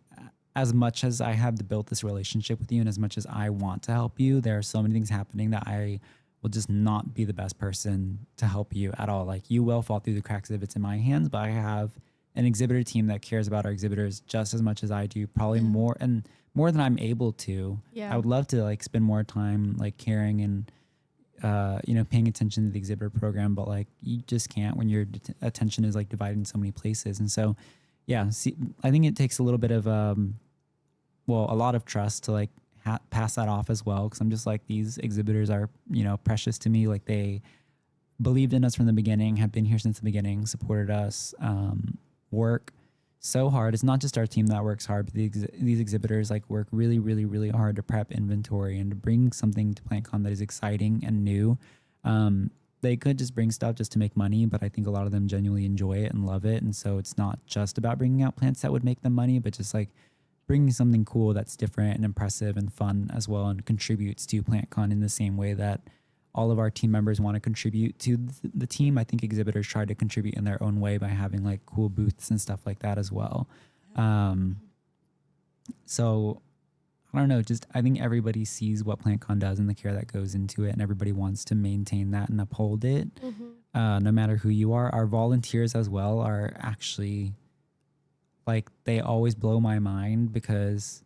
as much as I have built this relationship with you and as much as I want to help you, there are so many things happening that I will just not be the best person to help you at all. Like you will fall through the cracks if it's in my hands, but I have an exhibitor team that cares about our exhibitors just as much as I do, probably more than I'm able to. I would love to like spend more time like caring and paying attention to the exhibitor program, but like you just can't when your attention is like divided in so many places. And so I think it takes a little bit of a lot of trust to like pass that off as well. Cause I'm just like, these exhibitors are, precious to me. Like they believed in us from the beginning, have been here since the beginning, supported us, work so hard. It's not just our team that works hard, but these exhibitors like work really, really, really hard to prep inventory and to bring something to PlantCon that is exciting and new. They could just bring stuff just to make money, but I think a lot of them genuinely enjoy it and love it. And so it's not just about bringing out plants that would make them money, but just like bringing something cool that's different and impressive and fun as well, and contributes to PlantCon in the same way that all of our team members want to contribute to the team. I think exhibitors try to contribute in their own way by having like cool booths and stuff like that as well. So I don't know, just I think everybody sees what PlantCon does and the care that goes into it, and everybody wants to maintain that and uphold it. No matter who you are. Our volunteers as well are actually like, they always blow my mind because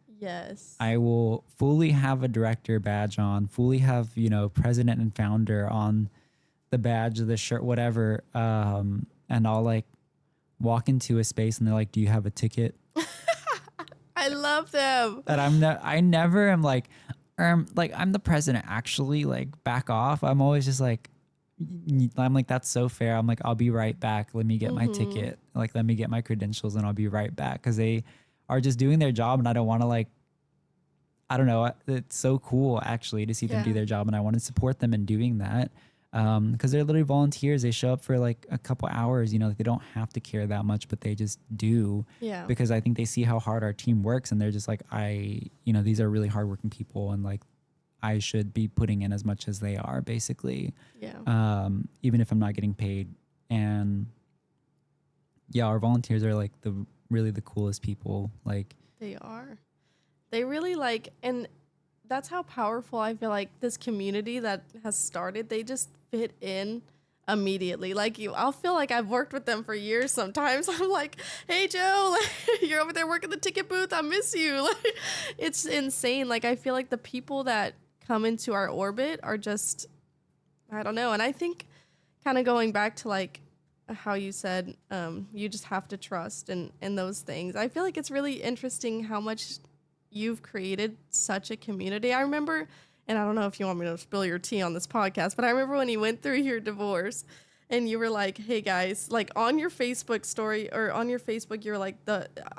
I will fully have a director badge on, fully have, president and founder on the badge, the shirt, whatever. And I'll like walk into a space and they're like, do you have a ticket? I love them. And I never am like, I'm the president, actually, like back off. I'm always just like, I'm like, that's so fair. I'm like, I'll be right back. Let me get my ticket. Like, let me get my credentials and I'll be right back. Cause they are just doing their job. And I don't want to like, I don't know. It's so cool actually to see them do their job. And I want to support them in doing that. Cause they're literally volunteers. They show up for like a couple hours, like they don't have to care that much, but they just do. Yeah. Because I think they see how hard our team works and they're just like, these are really hardworking people. And like, I should be putting in as much as they are, basically. Yeah. Even if I'm not getting paid. And yeah, our volunteers are like the coolest people. Like They are. They really like, and that's how powerful I feel like this community that has started, they just fit in immediately. Like I'll feel like I've worked with them for years sometimes. I'm like, hey Joe, like, you're over there working the ticket booth. I miss you. Like, it's insane. Like I feel like the people that come into our orbit are just, I don't know. And I think kind of going back to like how you said, you just have to trust and those things. I feel like it's really interesting how much you've created such a community. I remember, and I don't know if you want me to spill your tea on this podcast, but I remember when you went through your divorce and you were like, hey guys, like on your Facebook story or on your Facebook, you're like,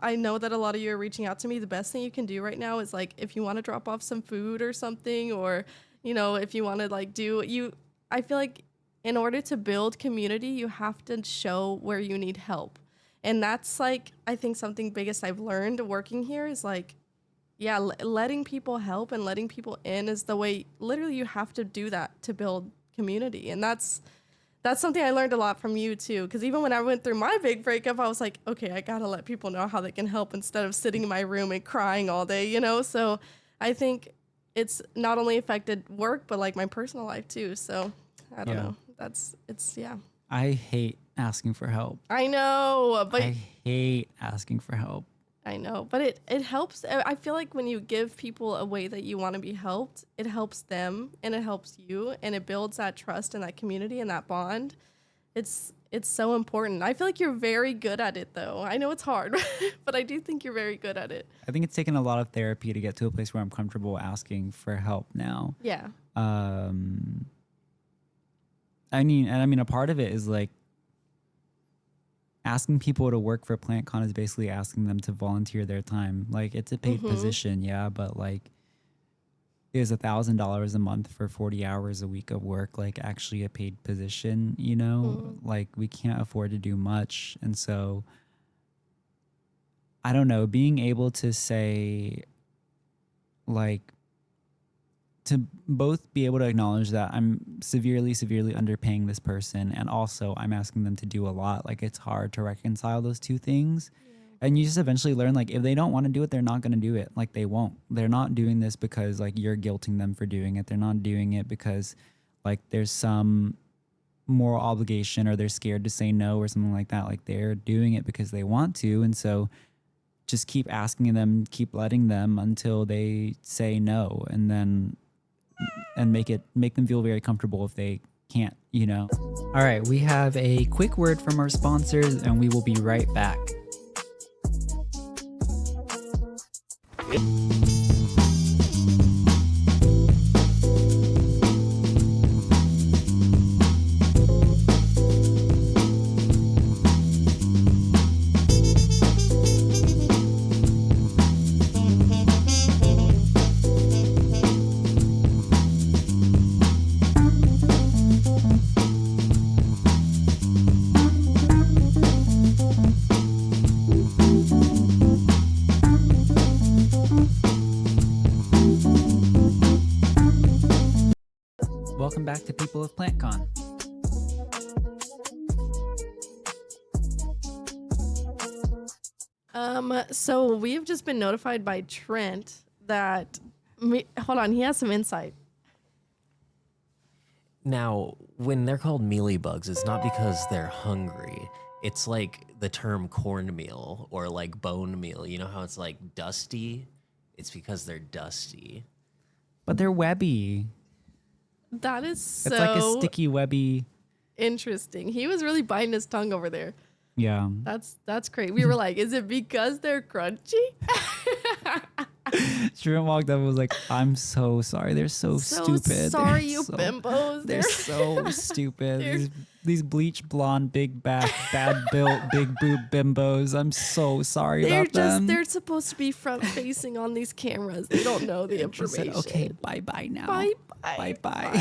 I know that a lot of you are reaching out to me. The best thing you can do right now is like, if you want to drop off some food or something, or, you know, if you want to like I feel like in order to build community, you have to show where you need help. And that's like, I think something biggest I've learned working here is like, yeah, letting people help and letting people in is the way, literally you have to do that to build community. And that's something I learned a lot from you too. Because even when I went through my big breakup, I was like, okay, I got to let people know how they can help instead of sitting in my room and crying all day, you know? So I think it's not only affected work, but like my personal life too. So I don't know. Yeah. I hate asking for help. I know, but I hate asking for help. I know, but it helps. I feel like when you give people a way that you want to be helped, it helps them and it helps you and it builds that trust and that community and that bond. It's so important. I feel like you're very good at it though. I know it's hard, but I do think you're very good at it. I think it's taken a lot of therapy to get to a place where I'm comfortable asking for help now. Yeah. I mean, a part of it is like asking people to work for PlantCon is basically asking them to volunteer their time. Like it's a paid position, yeah, but like is $1,000 a month for 40 hours a week of work like actually a paid position, you know? Like we can't afford to do much. And so I don't know, being able to say like to both be able to acknowledge that I'm severely underpaying this person and also I'm asking them to do a lot. Like it's hard to reconcile those two things. Yeah. And you just eventually learn like if they don't want to do it, they're not going to do it. Like they won't. They're not doing this because like you're guilting them for doing it. They're not doing it because like there's some moral obligation or they're scared to say no or something like that. Like they're doing it because they want to. And so just keep asking them, keep letting them until they say no, and then and make them feel very comfortable if they can't, you know. All right, we have a quick word from our sponsors and we will be right back. Welcome back to People of PlantCon. So we've just been notified by Trent that hold on, he has some insight. Now, when they're called Mealybugs, it's not because they're hungry. It's like the term cornmeal or like bone meal. You know how it's like dusty? It's because they're dusty. But they're webby. That is so It's like a sticky webby. Interesting. He was really biting his tongue over there. Yeah. That's great. We were like, is it because they're crunchy? Shrimp walked up and was like, I'm so sorry. They're so stupid. Sorry, they're you bimbos. They're so stupid. These bleach blonde, big back, bad built, big boob bimbos. I'm so sorry about them. They're supposed to be front facing on these cameras. They don't know the information. Said, okay, bye now. Bye. Back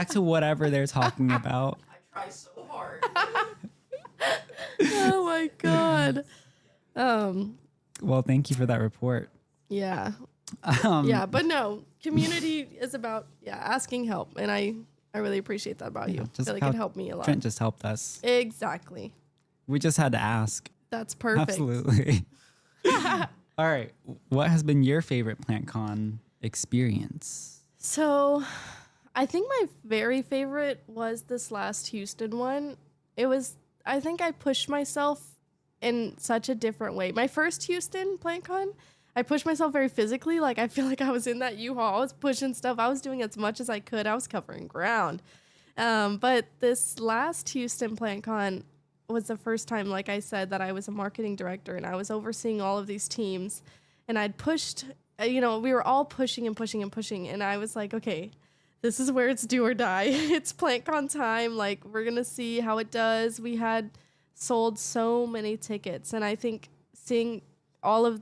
to whatever they're talking about. I try so hard. Oh my God. Well, thank you for that report. Yeah. Yeah, but no, community is about asking help, and I really appreciate that about you. I feel like it helped me a lot. Trent just helped us. Exactly. We just had to ask. That's perfect. Absolutely. All right. What has been your favorite PlantCon experience? So I think my very favorite was this last Houston one. I think I pushed myself in such a different way. My first Houston PlantCon, I pushed myself very physically. Like, I feel like I was in that U-Haul. I was pushing stuff. I was doing as much as I could. I was covering ground. But this last Houston PlantCon was the first time, like I said, that I was a marketing director and I was overseeing all of these teams. And I'd pushed, we were all pushing and pushing and pushing. And I was like, okay, this is where it's do or die. It's PlantCon time. Like, we're going to see how it does. We had sold so many tickets. And I think seeing all of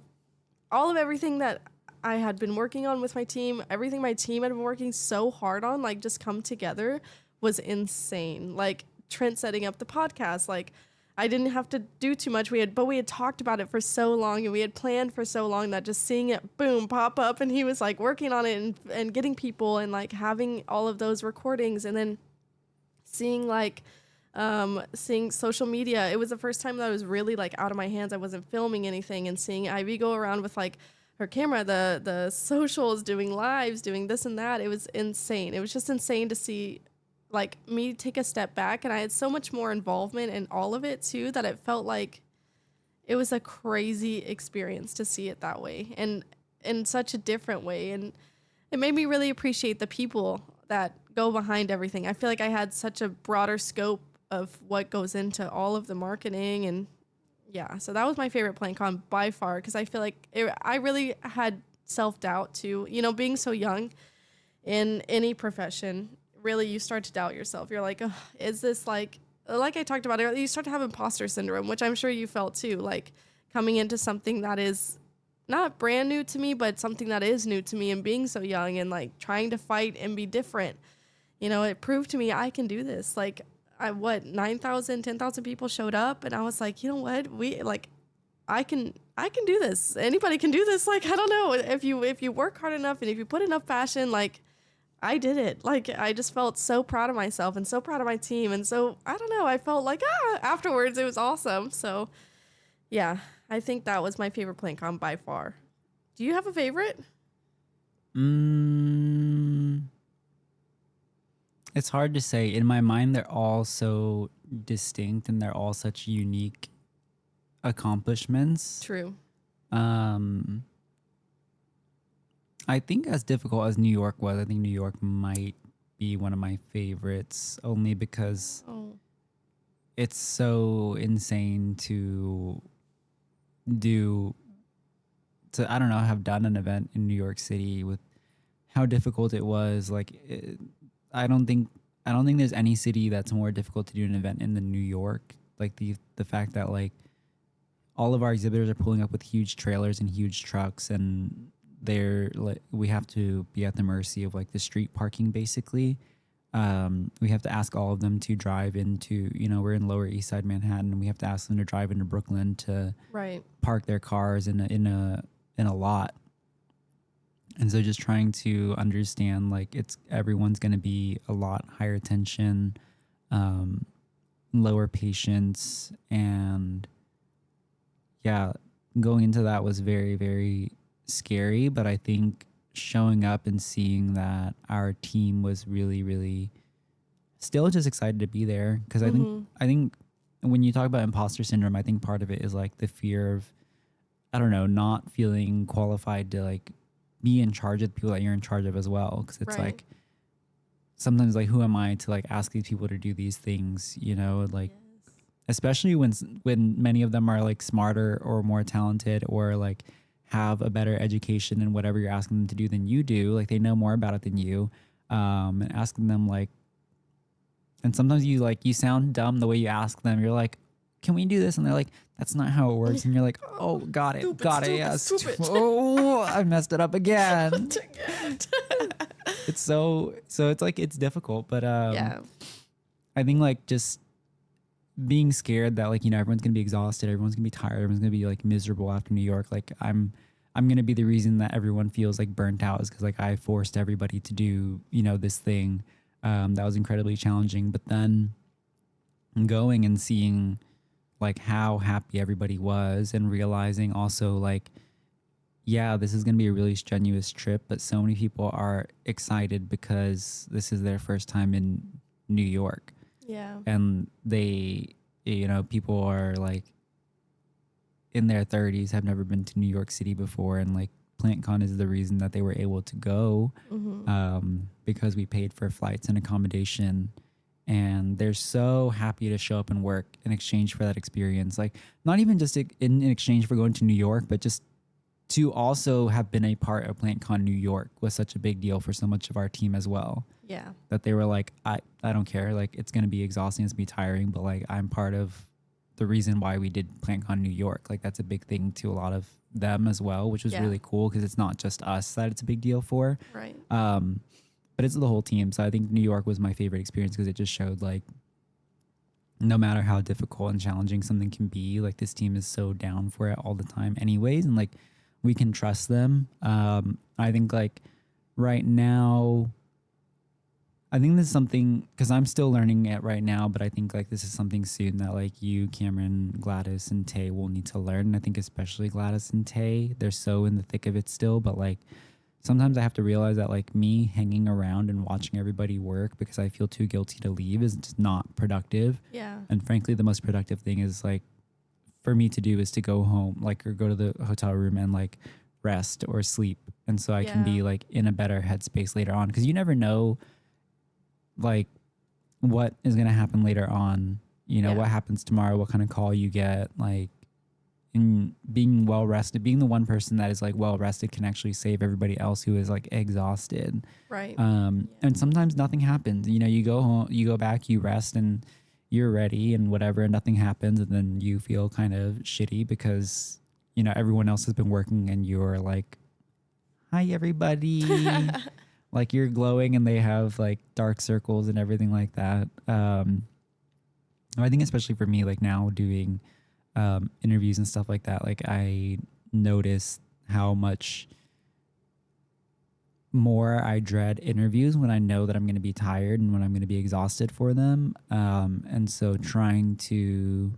everything that I had been working on with my team, everything my team had been working so hard on, like, just come together was insane. Like, Trent setting up the podcast, like, I didn't have to do too much. We had talked about it for so long and we had planned for so long that just seeing it boom pop up, and he was like working on it and getting people and like having all of those recordings, and then seeing social media. It was the first time that I was really like out of my hands. I wasn't filming anything, and seeing Ivy go around with like her camera, the socials, doing lives, doing this and that. It was insane. It was just insane to see like me take a step back, and I had so much more involvement in all of it too, that it felt like it was a crazy experience to see it that way and in such a different way. And it made me really appreciate the people that go behind everything. I feel like I had such a broader scope of what goes into all of the marketing, and yeah, so that was my favorite PlantCon by far, because I feel like I really had self-doubt too, being so young in any profession. Really, you start to doubt yourself. You're like, oh, is this like I talked about earlier, you start to have imposter syndrome, which I'm sure you felt too, like coming into something that is not brand new to me, but something that is new to me, and being so young and like trying to fight and be different. It proved to me I can do this. Like, 9,000, 10,000 people showed up, and I was like, you know what? I can do this. Anybody can do this. Like, I don't know, if you work hard enough and if you put enough passion, like, I did it. Like, I just felt so proud of myself and so proud of my team. And so, I don't know, I felt like, afterwards it was awesome. So yeah, I think that was my favorite PlantCon by far. Do you have a favorite? It's hard to say. In my mind, they're all so distinct and they're all such unique accomplishments. True. I think as difficult as New York was, I think New York might be one of my favorites, only because it's so insane to I don't know, have done an event in New York City with how difficult it was. Like, I don't think there's any city that's more difficult to do an event in than New York. Like, the fact that like all of our exhibitors are pulling up with huge trailers and huge trucks, and they're like, we have to be at the mercy of like the street parking basically. We have to ask all of them to drive into, we're in Lower East Side Manhattan, and we have to ask them to drive into Brooklyn to park their cars in a lot. And so just trying to understand, like, everyone's going to be a lot higher attention, lower patience, and yeah, going into that was very, very scary. But I think showing up and seeing that our team was really, really still just excited to be there, because I think when you talk about imposter syndrome, I think part of it is like the fear of, I don't know, not feeling qualified to like be in charge of the people that you're in charge of as well. Because it's like, sometimes like, who am I to like ask these people to do these things, like, especially when many of them are like smarter or more talented, or like have a better education in whatever you're asking them to do than you do. Like, they know more about it than you, and asking them like, and sometimes you sound dumb the way you ask them. You're like, can we do this? And they're like, that's not how it works. And you're like, oh, got it. Stupid. Oh, I messed it up again. It's so it's like, it's difficult, but I think like just being scared that like, everyone's gonna be exhausted, everyone's gonna be tired, everyone's gonna be like miserable after New York. Like, I'm gonna be the reason that everyone feels like burnt out, is because like I forced everybody to do this thing that was incredibly challenging. But then going and seeing like how happy everybody was, and realizing also like, yeah, this is going to be a really strenuous trip, but so many people are excited because this is their first time in New York. Yeah. And they, people are like in their 30s, have never been to New York City before. And like PlantCon is the reason that they were able to go, because we paid for flights and accommodation. And they're so happy to show up and work in exchange for that experience. Like, not even just in exchange for going to New York, but just to also have been a part of PlantCon New York was such a big deal for so much of our team as well. Yeah. That they were like, I don't care. Like, it's going to be exhausting. It's going to be tiring. But like, I'm part of the reason why we did PlantCon New York. Like, that's a big thing to a lot of them as well, which was really cool because it's not just us that it's a big deal for. Right. But it's the whole team. So I think New York was my favorite experience because it just showed like, no matter how difficult and challenging something can be, like this team is so down for it all the time anyways. And like, we can trust them. I think like right now, I think this is something, because I'm still learning it right now, but I think like this is something soon that like you, Cameron, Gladys, and Tay will need to learn. And I think especially Gladys and Tay, they're so in the thick of it still, but like sometimes I have to realize that like me hanging around and watching everybody work because I feel too guilty to leave is just not productive. Yeah. And frankly, the most productive thing is like for me to do is to go home, like, or go to the hotel room and like rest or sleep. And so I can be like in a better headspace later on. Cause you never know like what is going to happen later on, what happens tomorrow, what kind of call you get, like, in being well rested, being the one person that is like well rested can actually save everybody else who is like exhausted. Right. And sometimes nothing happens. You go home, you go back, you rest, and you're ready and whatever, and nothing happens. And then you feel kind of shitty because, everyone else has been working and you're like, hi, everybody. Like you're glowing and they have like dark circles and everything like that. I think especially for me, like now doing interviews and stuff like that, like I notice how much more I dread interviews when I know that I'm going to be tired and when I'm going to be exhausted for them. And so trying to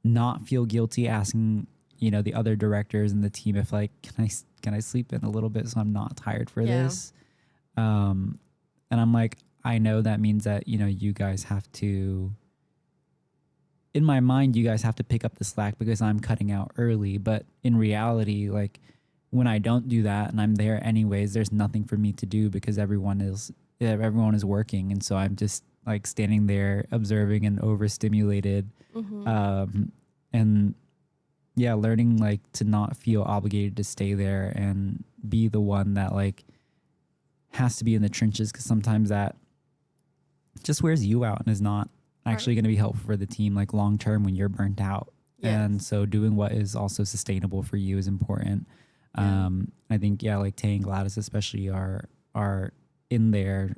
not feel guilty asking, the other directors and the team if like, can I sleep in a little bit so I'm not tired for this? And I'm like, I know that means that, you guys have to, in my mind, you guys have to pick up the slack because I'm cutting out early. But in reality, like when I don't do that and I'm there anyways, there's nothing for me to do because everyone is working. And so I'm just like standing there observing and overstimulated. And yeah, learning like to not feel obligated to stay there and be the one that like has to be in the trenches, because sometimes that just wears you out and is not actually going to be helpful for the team like long term when you're burnt out. And so doing what is also sustainable for you is important. I think like Tay and Gladys especially are in there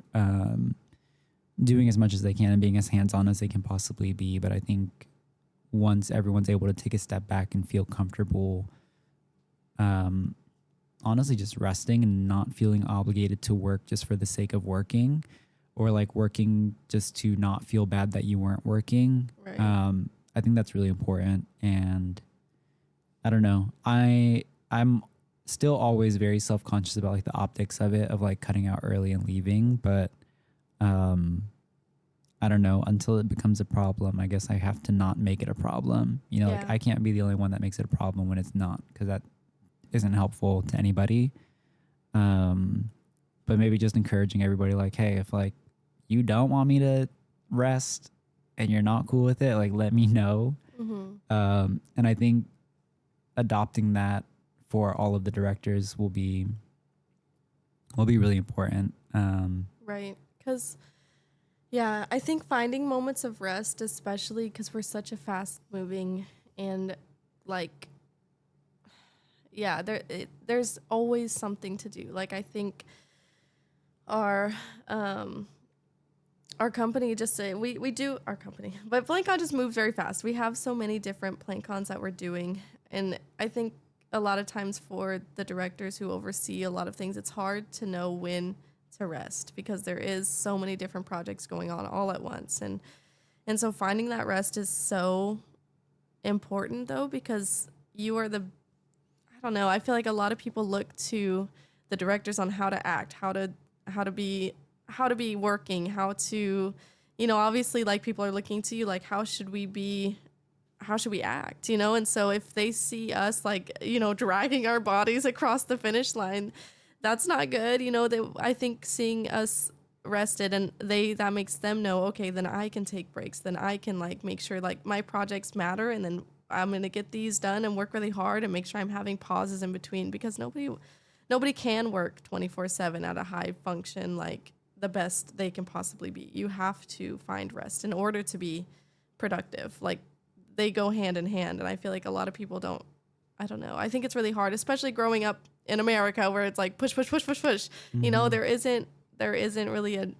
doing as much as they can and being as hands-on as they can possibly be. But I think once everyone's able to take a step back and feel comfortable, honestly just resting and not feeling obligated to work just for the sake of working, or like working just to not feel bad that you weren't working. Right. I think that's really important. And I don't know, I'm still always very self-conscious about like the optics of it, of like cutting out early and leaving. But I don't know, until it becomes a problem, I guess I have to not make it a problem. Like I can't be the only one that makes it a problem when it's not, because that isn't helpful to anybody. But maybe just encouraging everybody like, hey, if like you don't want me to rest and you're not cool with it, like let me know. And I think adopting that for all of the directors will be really important. Right. Because I think finding moments of rest, especially because we're such a fast moving and like, there's always something to do. Like I think our company just we do our company, but PlantCon just moves very fast. We have so many different PlantCons that we're doing, and I think a lot of times for the directors who oversee a lot of things, it's hard to know when to rest because there is so many different projects going on all at once, and so finding that rest is so important though, because you are I don't know, I feel like a lot of people look to the directors on how to act, how to be working, how to, obviously like people are looking to you like how should we act, and so if they see us like, dragging our bodies across the finish line, that's not good. I think seeing us rested and that makes them know, okay, then I can take breaks, then I can like make sure like my projects matter, and then I'm going to get these done and work really hard and make sure I'm having pauses in between, because nobody can work 24/7 at a high function like the best they can possibly be. You have to find rest in order to be productive. Like they go hand in hand, and I feel like a lot of people don't. I don't know. I think it's really hard, especially growing up in America where it's like push, push, push, push, push. There isn't really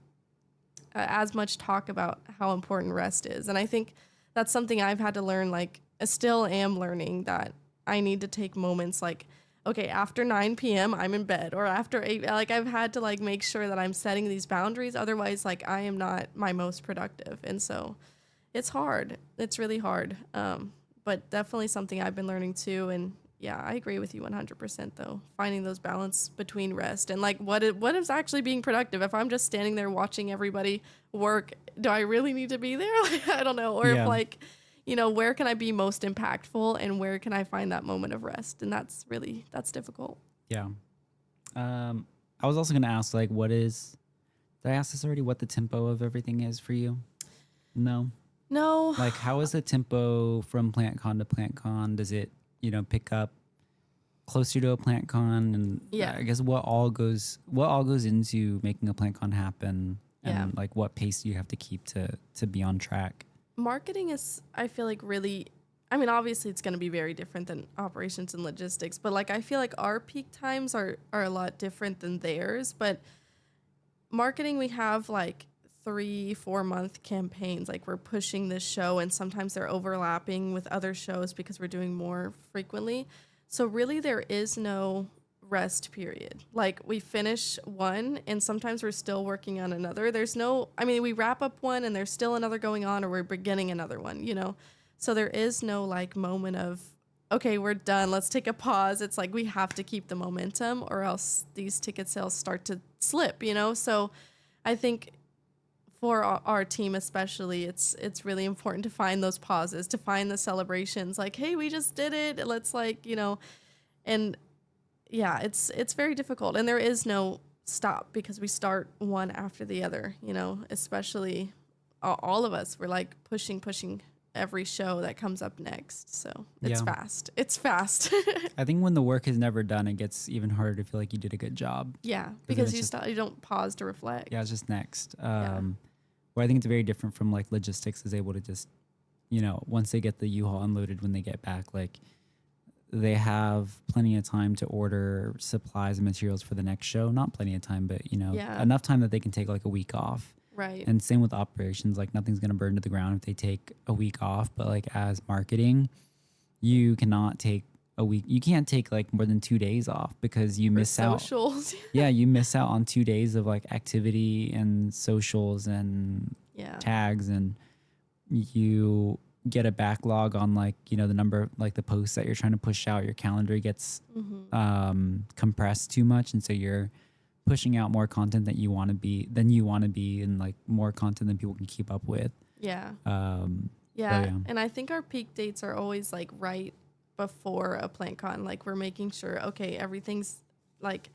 as much talk about how important rest is. And I think that's something I've had to learn, like I still am learning, that I need to take moments like, okay, after 9 p.m. I'm in bed, or after 8, like I've had to like make sure that I'm setting these boundaries. Otherwise, like I am not my most productive. And so it's hard. It's really hard. But definitely something I've been learning too. And yeah, I agree with you 100% though. Finding those balance between rest and like what is actually being productive. If I'm just standing there watching everybody work, do I really need to be there? Like, I don't know. Or if like, where can I be most impactful, and where can I find that moment of rest? And that's difficult. Yeah. I was also going to ask, like, did I ask this already? What the tempo of everything is for you? No. Like, how is the tempo from PlantCon to PlantCon? Does it, pick up closer to a PlantCon? And I guess what all goes into making a PlantCon happen? And like, what pace do you have to keep to be on track? Marketing is, I feel like, really, I mean, obviously it's going to be very different than operations and logistics, but like I feel like our peak times are a lot different than theirs. But marketing, we have like 3-4 month campaigns. Like we're pushing this show, and sometimes they're overlapping with other shows because we're doing more frequently. So really there is no rest period. Like we finish one and sometimes we're still working on another. We wrap up one and there's still another going on, or we're beginning another one, So there is no like moment of, okay, we're done, let's take a pause. It's like we have to keep the momentum or else these ticket sales start to slip, So I think for our team especially, it's really important to find those pauses, to find the celebrations, like, hey, we just did it. Let's like, and yeah, it's very difficult. And there is no stop because we start one after the other, especially all of us. We're like pushing every show that comes up next. So it's fast. It's fast. I think when the work is never done, it gets even harder to feel like you did a good job. Yeah, because you don't pause to reflect. Yeah, it's just next. Where I think it's very different from like logistics is able to just, once they get the U-Haul unloaded, when they get back, like they have plenty of time to order supplies and materials for the next show. Not plenty of time, but enough time that they can take like a week off. Right. And same with operations, like nothing's going to burn to the ground if they take a week off. But like as marketing, you cannot take a week. You can't take like more than 2 days off because you miss out. Socials. Yeah, you miss out on 2 days of like activity and socials and tags, and you get a backlog on like, the number of like the posts that you're trying to push out. Your calendar gets compressed too much. And so you're pushing out more content than you want to be, and like more content than people can keep up with. Yeah. Yeah. And I think our peak dates are always like right before a PlantCon. Like we're making sure, okay, everything's like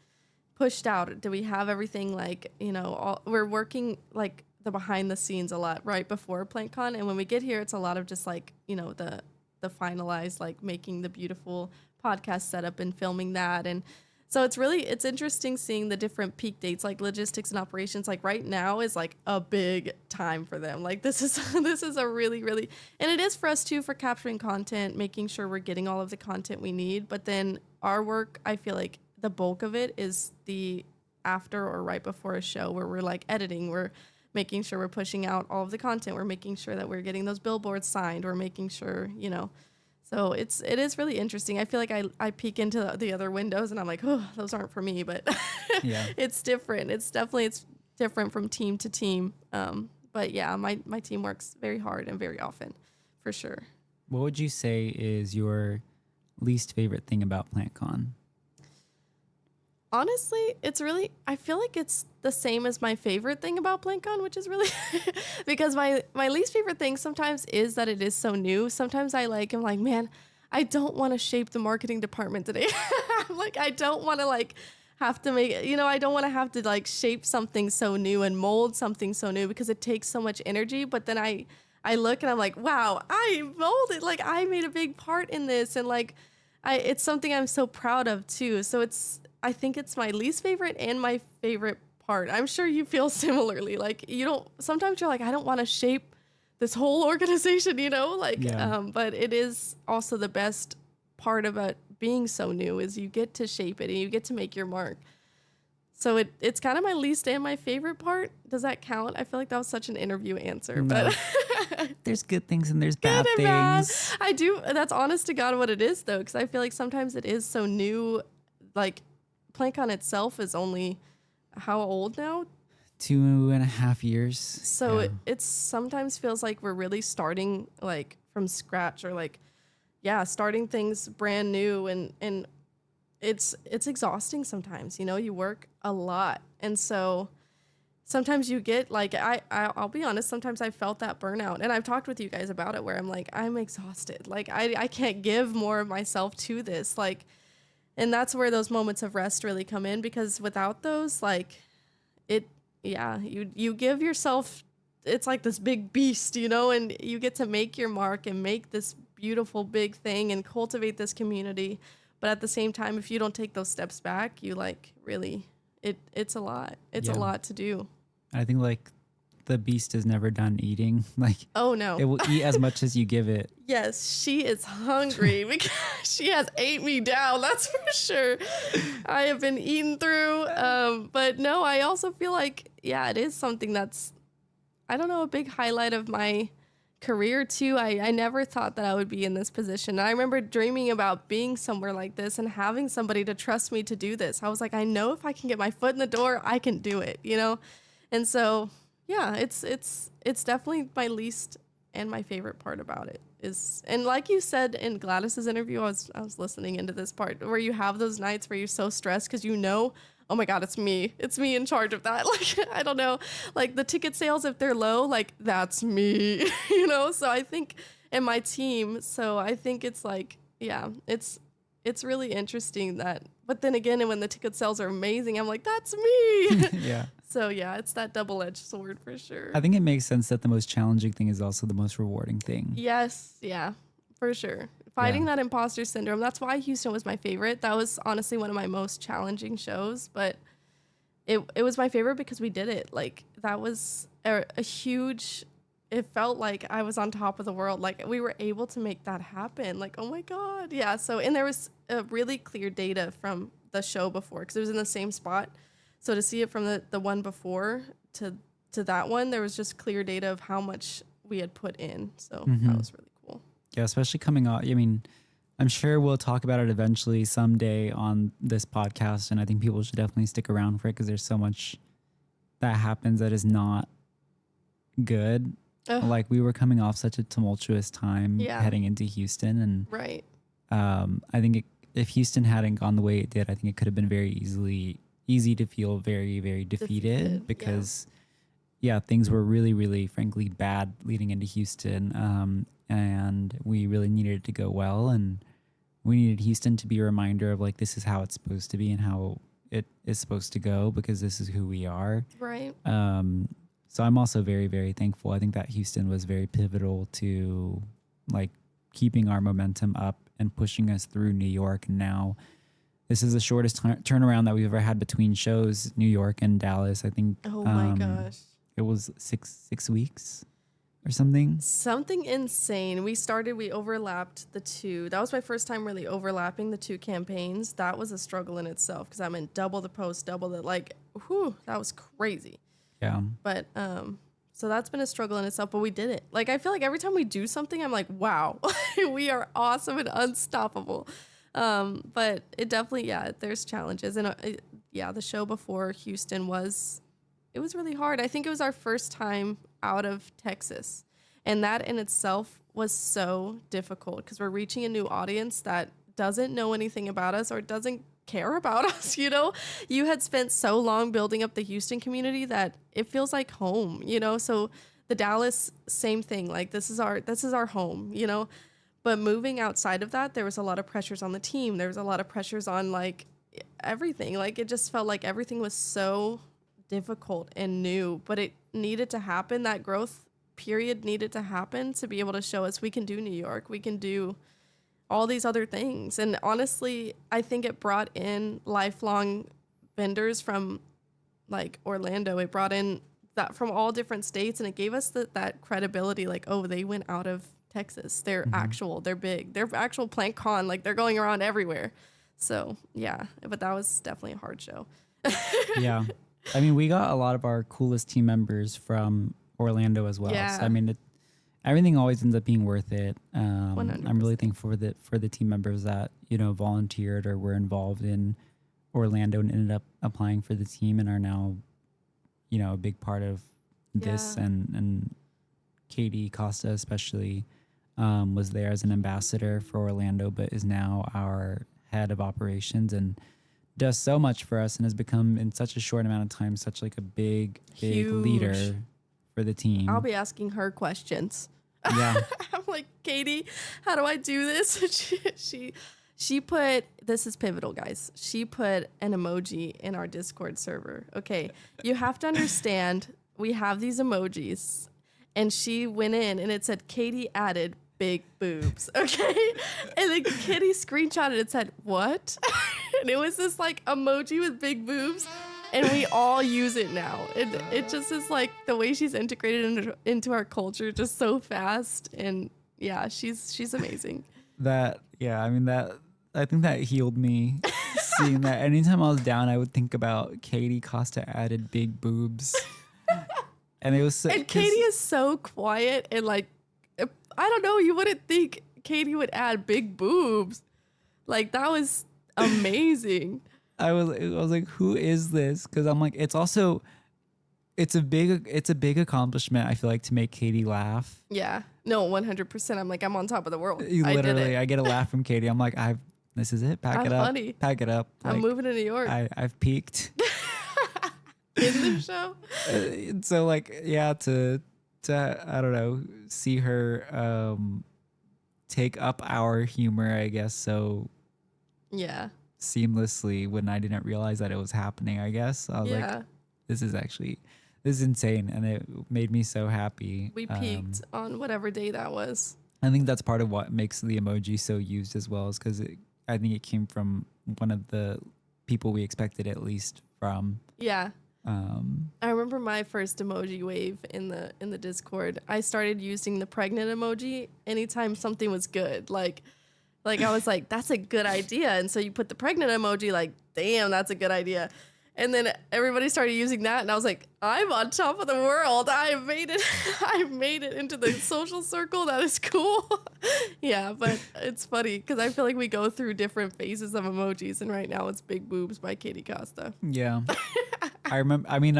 pushed out. Do we have everything like, we're working like the behind the scenes a lot right before PlantCon. And when we get here, it's a lot of just like, the finalized, like making the beautiful podcast setup and filming that. And so it's interesting seeing the different peak dates, like logistics and operations. Like right now is like a big time for them. Like this is a really, really, and it is for us too, for capturing content, making sure we're getting all of the content we need. But then our work, I feel like the bulk of it is the after or right before a show, where we're like editing, we're making sure we're pushing out all of the content, we're making sure that we're getting those billboards signed, we're making sure, So it is really interesting. I feel like I peek into the other windows and I'm like, oh, those aren't for me, but it's different. It's different from team to team. But yeah, my team works very hard and very often, for sure. What would you say is your least favorite thing about PlantCon? Honestly, I feel like it's the same as my favorite thing about PlantCon, which is really because my least favorite thing sometimes is that it is so new. Sometimes I'm like, man, I don't want to shape the marketing department today. I'm like, I don't want to like have to make, I don't want to have to like shape something so new and mold something so new because it takes so much energy. But then I look and I'm like, wow, I molded, like I made a big part in this. And like, it's something I'm so proud of too. So I think it's my least favorite and my favorite part. I'm sure you feel similarly. Like sometimes you're like, I don't want to shape this whole organization, but it is also the best part about being so new is you get to shape it and you get to make your mark. So it's kind of my least and my favorite part. Does that count? I feel like that was such an interview answer, but there's good things and there's bad things. Bad. I do. That's honest to God what it is though. Cause I feel like sometimes it is so new, like, PlantCon itself is only how old now? 2.5 years. So it sometimes feels like we're really starting like from scratch or like, starting things brand new and it's exhausting sometimes, you work a lot. And so sometimes you get like, I'll be honest, sometimes I felt that burnout and I've talked with you guys about it where I'm like, I'm exhausted. Like I can't give more of myself to this. Like, and that's where those moments of rest really come in because without those, like you give yourself, it's like this big beast, and you get to make your mark and make this beautiful big thing and cultivate this community. But at the same time, if you don't take those steps back, you like really, it's a lot. It's a lot to do. I think like the beast is never done eating. Like, oh no, it will eat as much as you give it. Yes, she is hungry because she has ate me down. That's for sure. I have been eaten through. But no, I also feel like, it is something that's, I don't know, a big highlight of my career too. I never thought that I would be in this position. I remember dreaming about being somewhere like this and having somebody to trust me to do this. I was like, I know if I can get my foot in the door, I can do it, And so, it's definitely my least and my favorite part about it is, and like you said in Gladys's interview, I was listening into this part where you have those nights where you're so stressed because oh my God, it's me in charge of that. Like, I don't know, like the ticket sales, if they're low, like that's me, so I think, and my team. So I think it's like, it's really interesting that, but then again, and when the ticket sales are amazing, I'm like, that's me. Yeah. So it's that double-edged sword for sure. I think it makes sense that the most challenging thing is also the most rewarding thing. Yes. Yeah, for sure. Fighting that imposter syndrome. That's why Houston was my favorite. That was honestly one of my most challenging shows, but it was my favorite because we did it. Like that was a huge, it felt like I was on top of the world. Like we were able to make that happen. Like, oh my God. Yeah. So, and there was a really clear data from the show before because it was in the same spot. So to see it from the one before to that one, there was just clear data of how much we had put in. So that was really cool. Yeah, especially coming out. I mean, I'm sure we'll talk about it eventually someday on this podcast. And I think people should definitely stick around for it because there's so much that happens that is not good. Ugh. Like we were coming off such a tumultuous time heading into Houston. And right. I think if Houston hadn't gone the way it did, I think it could have been very easy to feel very, very defeated because things were really, really frankly bad leading into Houston. And we really needed it to go well. And we needed Houston to be a reminder of like, this is how it's supposed to be and how it is supposed to go because this is who we are. Right. So I'm also very, very thankful. I think that Houston was very pivotal to like keeping our momentum up and pushing us through New York. And now this is the shortest turnaround that we've ever had between shows, New York and Dallas. I think. Oh my gosh. It was six weeks or something. Something insane. We overlapped the two. That was my first time really overlapping the two campaigns. That was a struggle in itself because I'm in double the post, double the that was crazy. Yeah. But so that's been a struggle in itself, but we did it. Like I feel like every time we do something, I'm like, wow, we are awesome and unstoppable. But it definitely, there's challenges. And the show before Houston it was really hard. I think it was our first time out of Texas. And that in itself was so difficult because we're reaching a new audience that doesn't know anything about us or doesn't care about us. You had spent so long building up the Houston community that it feels like home, so the Dallas, same thing. Like this is our home, but moving outside of that, there was a lot of pressures on the team. There was a lot of pressures on like everything. Like it just felt like everything was so difficult and new, but it needed to happen. That growth period needed to happen to be able to show us we can do New York, we can do all these other things. And honestly, I think it brought in lifelong vendors from like Orlando. It brought in that from all different states, and it gave us that credibility, like, oh, they went out of Texas. They're they're big. They're actual PlantCon, like they're going around everywhere. So yeah, but that was definitely a hard show. Yeah. I mean, we got a lot of our coolest team members from Orlando as well. Yeah. So, I mean, everything always ends up being worth it. 100%. I'm really thankful for the team members that, volunteered or were involved in Orlando and ended up applying for the team and are now, a big part of this. Yeah. And Katie Costa especially was there as an ambassador for Orlando, but is now our head of operations and does so much for us and has become in such a short amount of time such like a big Huge. leader for the team. I'll be asking her questions. Yeah. I'm like, Katie, how do I do this? She put, this is pivotal, guys. She put an emoji in our Discord server. Okay, you have to understand, we have these emojis, and she went in and it said, Katie added big boobs. Okay, and then Katie screenshotted it, said, what? And it was this like emoji with big boobs. And we all use it now. It just is like the way she's integrated into our culture just so fast. And yeah, she's amazing. I think that healed me seeing that. Anytime I was down, I would think about Katie Costa added big boobs. And it was so, and Katie is so quiet and like, I don't know, you wouldn't think Katie would add big boobs. Like that was amazing. I was like, who is this? Because I'm like, it's a big accomplishment. I feel like to make Katie laugh. Yeah, no, 100%. I'm like, I'm on top of the world. Literally, I get a laugh from Katie. I'm like, this is it. Pack it up. Funny. Pack it up. I'm Like, moving to New York. I've peaked. In the show. So like, yeah, to I don't know, see her take up our humor, I guess, so Yeah. seamlessly when I didn't realize that it was happening, I guess. I was Yeah. like, this is insane. And it made me so happy. We peaked on whatever day that was. I think that's part of what makes the emoji so used as well, is because I think it came from one of the people we expected at least from. Yeah. I remember my first emoji wave in the Discord. I started using the pregnant emoji anytime something was good. Like I was like, that's a good idea. And so you put the pregnant emoji, like, damn, that's a good idea. And then everybody started using that, and I was like, I'm on top of the world. I made it. I made it into the social circle. That is cool. Yeah, but it's funny because I feel like we go through different phases of emojis, and right now it's big boobs by Katie Costa. Yeah. I remember, I mean,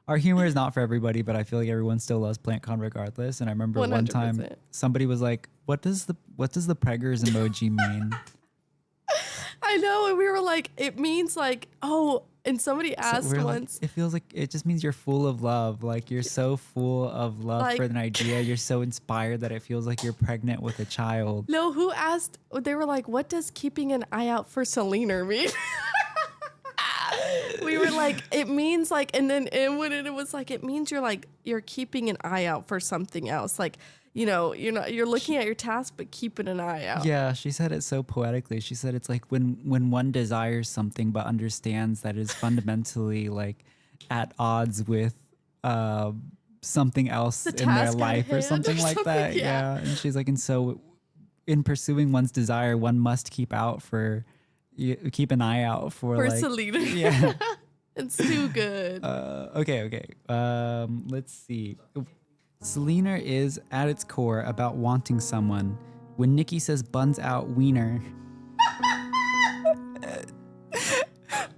our humor is not for everybody, but I feel like everyone still loves PlantCon regardless. And I remember 100%. one time somebody was like, what does the preggers emoji mean? I know, and we were like, it means like, oh, and somebody asked we're once. Like, it feels like it just means you're full of love. Like you're so full of love Like- for an idea. You're so inspired that it feels like you're pregnant with a child. No, who asked? They were like, what does keeping an eye out for Selena mean? We were like, it means like, and when it was like, it means you're keeping an eye out for something else. Like, you're looking at your task, but keeping an eye out. Yeah, she said it so poetically. She said it's like when one desires something but understands that it is fundamentally like at odds with something else The in their task at life or hand something or like something, that. yeah. And she's like, and so in pursuing one's desire, one must keep an eye out for For like, Selena. yeah. It's too good. Okay. Let's see. Selena is at its core about wanting someone. When Nikki says buns out wiener,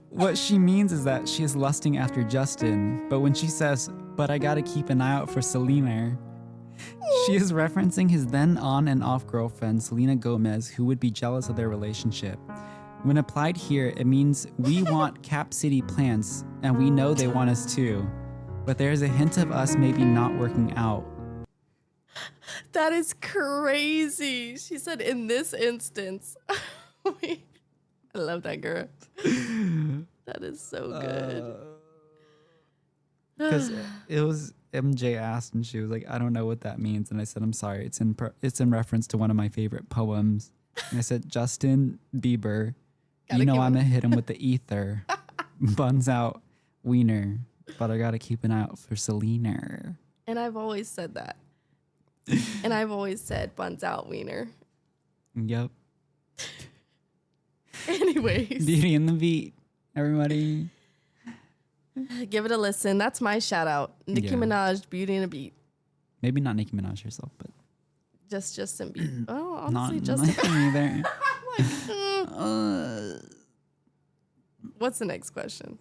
what she means is that she is lusting after Justin. But when she says, but I gotta keep an eye out for Selena, She is referencing his then on and off girlfriend, Selena Gomez, who would be jealous of their relationship. When applied here, it means we want Cap City plants, and we know they want us too. But there's a hint of us maybe not working out. That is crazy. She said in this instance. I love that girl. That is so good. Because it was MJ asked, and she was like, "I don't know what that means." And I said, "I'm sorry. It's in reference to one of my favorite poems." And I said, "Justin Bieber, you know I'm gonna hit him with the ether, buns out wiener, but I gotta keep an eye out for Selena." And I've always said that. And I've always said buns out wiener. Yep. Anyways. Beauty and the Beat, everybody. Give it a listen. That's my shout out. Nicki Yeah. Minaj, Beauty and a Beat. Maybe not Nicki Minaj herself, but Just Justin Bieber. Oh, not honestly, Justin either. What's the next question?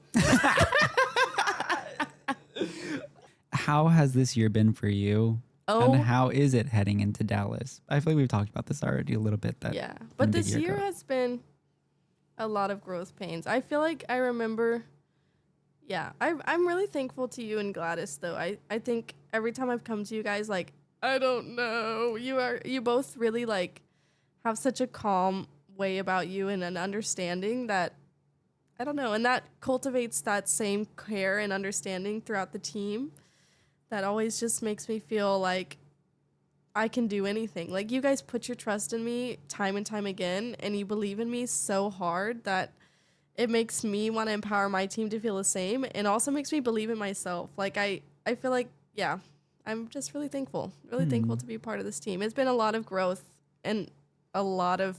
How has this year been for you? Oh. And how is it heading into Dallas? I feel like we've talked about this already a little bit. Yeah. But this year has been a lot of growth pains. I feel like I remember. Yeah, I'm really thankful to you and Gladys, though. I think every time I've come to you guys, like, I don't know. You both really, like, have such a calm way about you and an understanding that, I don't know, and that cultivates that same care and understanding throughout the team that always just makes me feel like I can do anything. Like, you guys put your trust in me time and time again, and you believe in me so hard that it makes me want to empower my team to feel the same, and also makes me believe in myself. Like, I feel like, yeah, I'm just really thankful to be part of this team. It's been a lot of growth and a lot of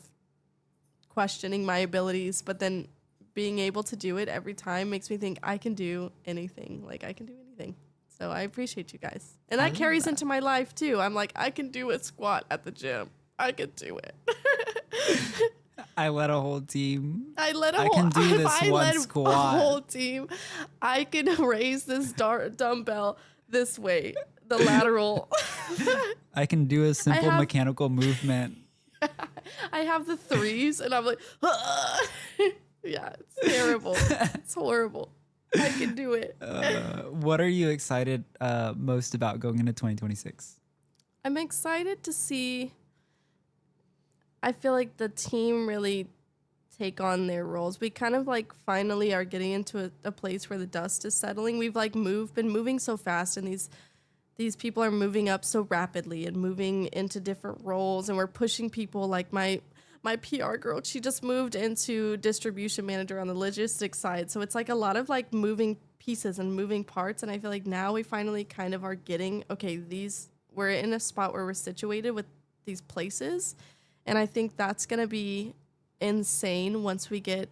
questioning my abilities, but then being able to do it every time makes me think I can do anything. Like, I can do anything. So I appreciate you guys. And that carries into my life too. I'm like, I can do a squat at the gym. I can do it. I led a whole team. I can do this one squat. A whole team. I can raise this dumbbell this way, the lateral. I can do a simple mechanical movement. I have the threes, and I'm like, yeah, it's terrible. It's horrible. I can do it. What are you excited most about going into 2026? I'm excited to see. I feel like the team really take on their roles. We kind of like finally are getting into a place where the dust is settling. We've like been moving so fast, and these people are moving up so rapidly and moving into different roles, and we're pushing people. Like my PR girl, she just moved into distribution manager on the logistics side. So it's like a lot of like moving pieces and moving parts. And I feel like now we finally kind of are getting, okay, we're in a spot where we're situated with these places. And I think that's going to be insane once we get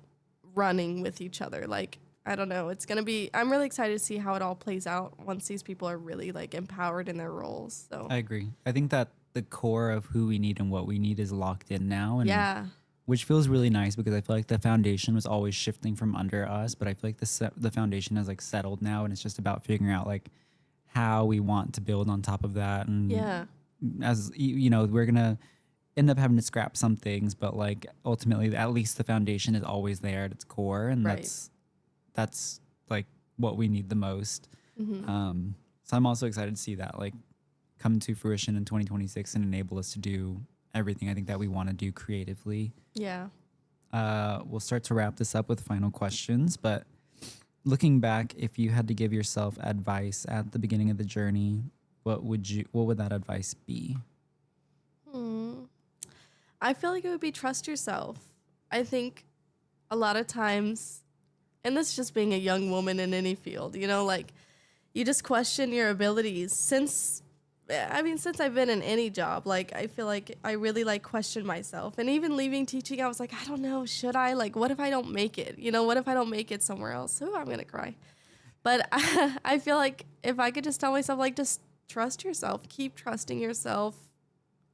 running with each other. Like, I don't know. It's going to be, I'm really excited to see how it all plays out once these people are really like empowered in their roles. So I agree. I think that the core of who we need and what we need is locked in now. And yeah. Which feels really nice because I feel like the foundation was always shifting from under us, but I feel like the foundation has like settled now, and it's just about figuring out like how we want to build on top of that. And Yeah. as you know, we're going to end up having to scrap some things, but like ultimately at least the foundation is always there at its core, and Right. that's like what we need the most. Mm-hmm. So I'm also excited to see that like come to fruition in 2026 and enable us to do everything I think that we want to do creatively. Yeah. We'll start to wrap this up with final questions, but looking back, if you had to give yourself advice at the beginning of the journey, what would that advice be? I feel like it would be trust yourself. I think a lot of times, and this is just being a young woman in any field, you know, like you just question your abilities. Since I've been in any job, like I feel like I really like question myself. And even leaving teaching, I was like, I don't know, should I? Like, what if I don't make it? You know, what if I don't make it somewhere else? Oh, I'm going to cry. But I feel like if I could just tell myself, like, just trust yourself, keep trusting yourself,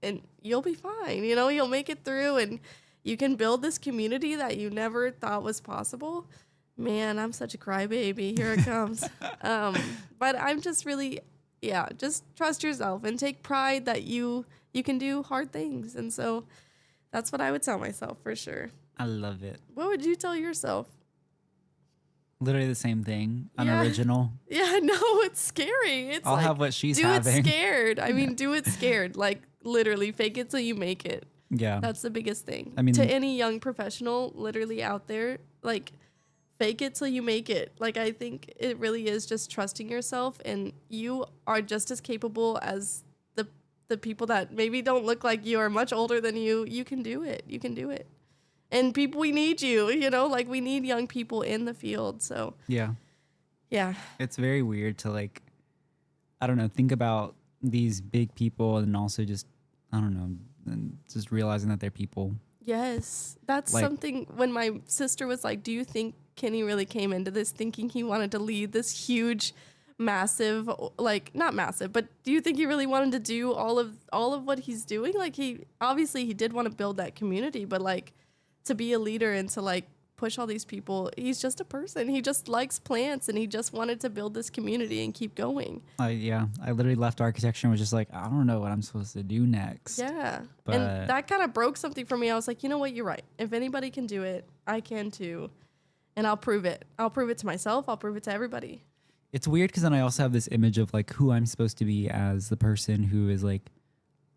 and you'll be fine. You know, you'll make it through, and you can build this community that you never thought was possible. Man, I'm such a crybaby. Here it comes. But I'm just really, yeah, just trust yourself and take pride that you can do hard things. And so that's what I would tell myself for sure. I love it. What would you tell yourself? Literally the same thing. Yeah. Unoriginal. Yeah, no, it's scary. It's I'll like, have what she's do having. it scared. I mean, do it scared. Like literally fake it till you make it. Yeah. That's the biggest thing. I mean, to any young professional literally out there, like fake it till you make it. Like I think it really is just trusting yourself, and you are just as capable as the people that maybe don't look like you or much older than you. You can do it. You can do it. And people, we need you, you know, like we need young people in the field. So yeah. yeah. It's very weird to like, I don't know, think about these big people and also just, I don't know, and just realizing that they're people. Yes. That's Like- something when my sister was like, do you think Kenny really came into this thinking he wanted to lead this huge, massive, like not massive, but do you think he really wanted to do all of what he's doing? Like he did want to build that community, but like to be a leader and to like push all these people, he's just a person. He just likes plants and he just wanted to build this community and keep going. I literally left architecture and was just like, I don't know what I'm supposed to do next. Yeah. But- and that kind of broke something for me. I was like, you know what? You're right. If anybody can do it, I can too. And I'll prove it. I'll prove it to myself. I'll prove it to everybody. It's weird because then I also have this image of like who I'm supposed to be as the person who is like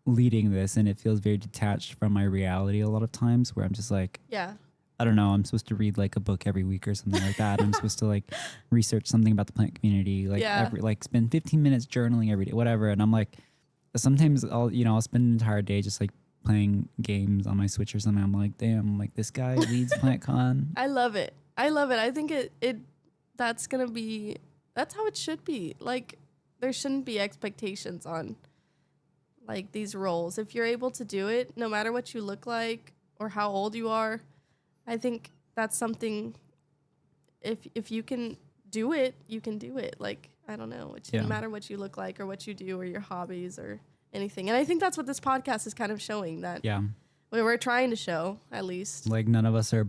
leading this, and it feels very detached from my reality a lot of times, where I'm just like, Yeah. I don't know, I'm supposed to read like a book every week or something like that. I'm supposed to like research something about the plant community, like Yeah. spend 15 minutes journaling every day, whatever. And I'm like, sometimes I'll spend an entire day just like playing games on my Switch or something. I'm like, damn, like this guy leads PlantCon. I love it. I love it. I think that's how it should be. Like there shouldn't be expectations on like these roles. If you're able to do it, no matter what you look like or how old you are, I think that's something, if you can do it, you can do it. Like, I don't know. It shouldn't Yeah. matter what you look like or what you do or your hobbies or anything. And I think that's what this podcast is kind of showing, that Yeah. we're trying to show, at least. Like none of us are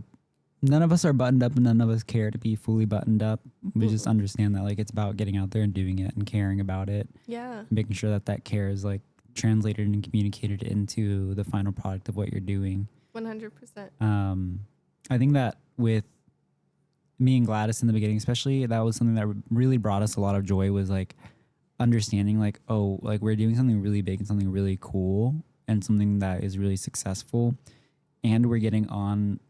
buttoned up, and none of us care to be fully buttoned up. We just understand that like it's about getting out there and doing it and caring about it, Yeah. making sure that care is like translated and communicated into the final product of what you're doing. 100%. I think that with me and Gladys in the beginning, especially, that was something that really brought us a lot of joy, was like understanding like, oh, like we're doing something really big and something really cool and something that is really successful, and we're getting on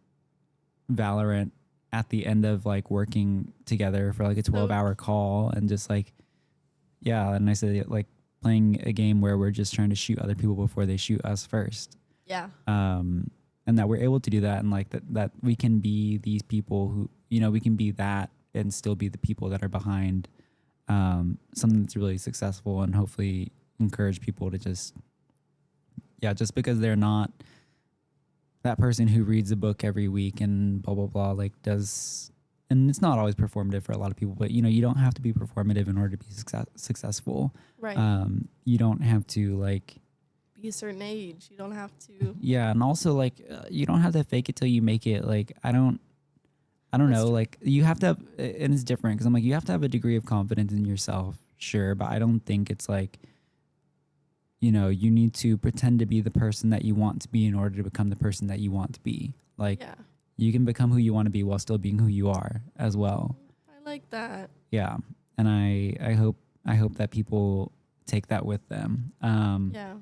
Valorant at the end of like working together for like a 12-hour call, and just like, yeah. And I said like playing a game where we're just trying to shoot other people before they shoot us first. Yeah. And that we're able to do that, and like that we can be these people who, you know, we can be that and still be the people that are behind something that's really successful, and hopefully encourage people to just because they're not that person who reads a book every week and blah, blah, blah, like does, and it's not always performative for a lot of people, but you know, you don't have to be performative in order to be successful. Right. You don't have to like, Be a certain age. You don't have to. yeah. And also like, you don't have to fake it till you make it. Like, I don't That's know. true. Like you have to have, and it's different, because I'm like, you have to have a degree of confidence in yourself. Sure. But I don't think it's like, you know, you need to pretend to be the person that you want to be in order to become the person that you want to be. Like Yeah. you can become who you want to be while still being who you are as well. I like that. Yeah. And I hope that people take that with them. Yeah.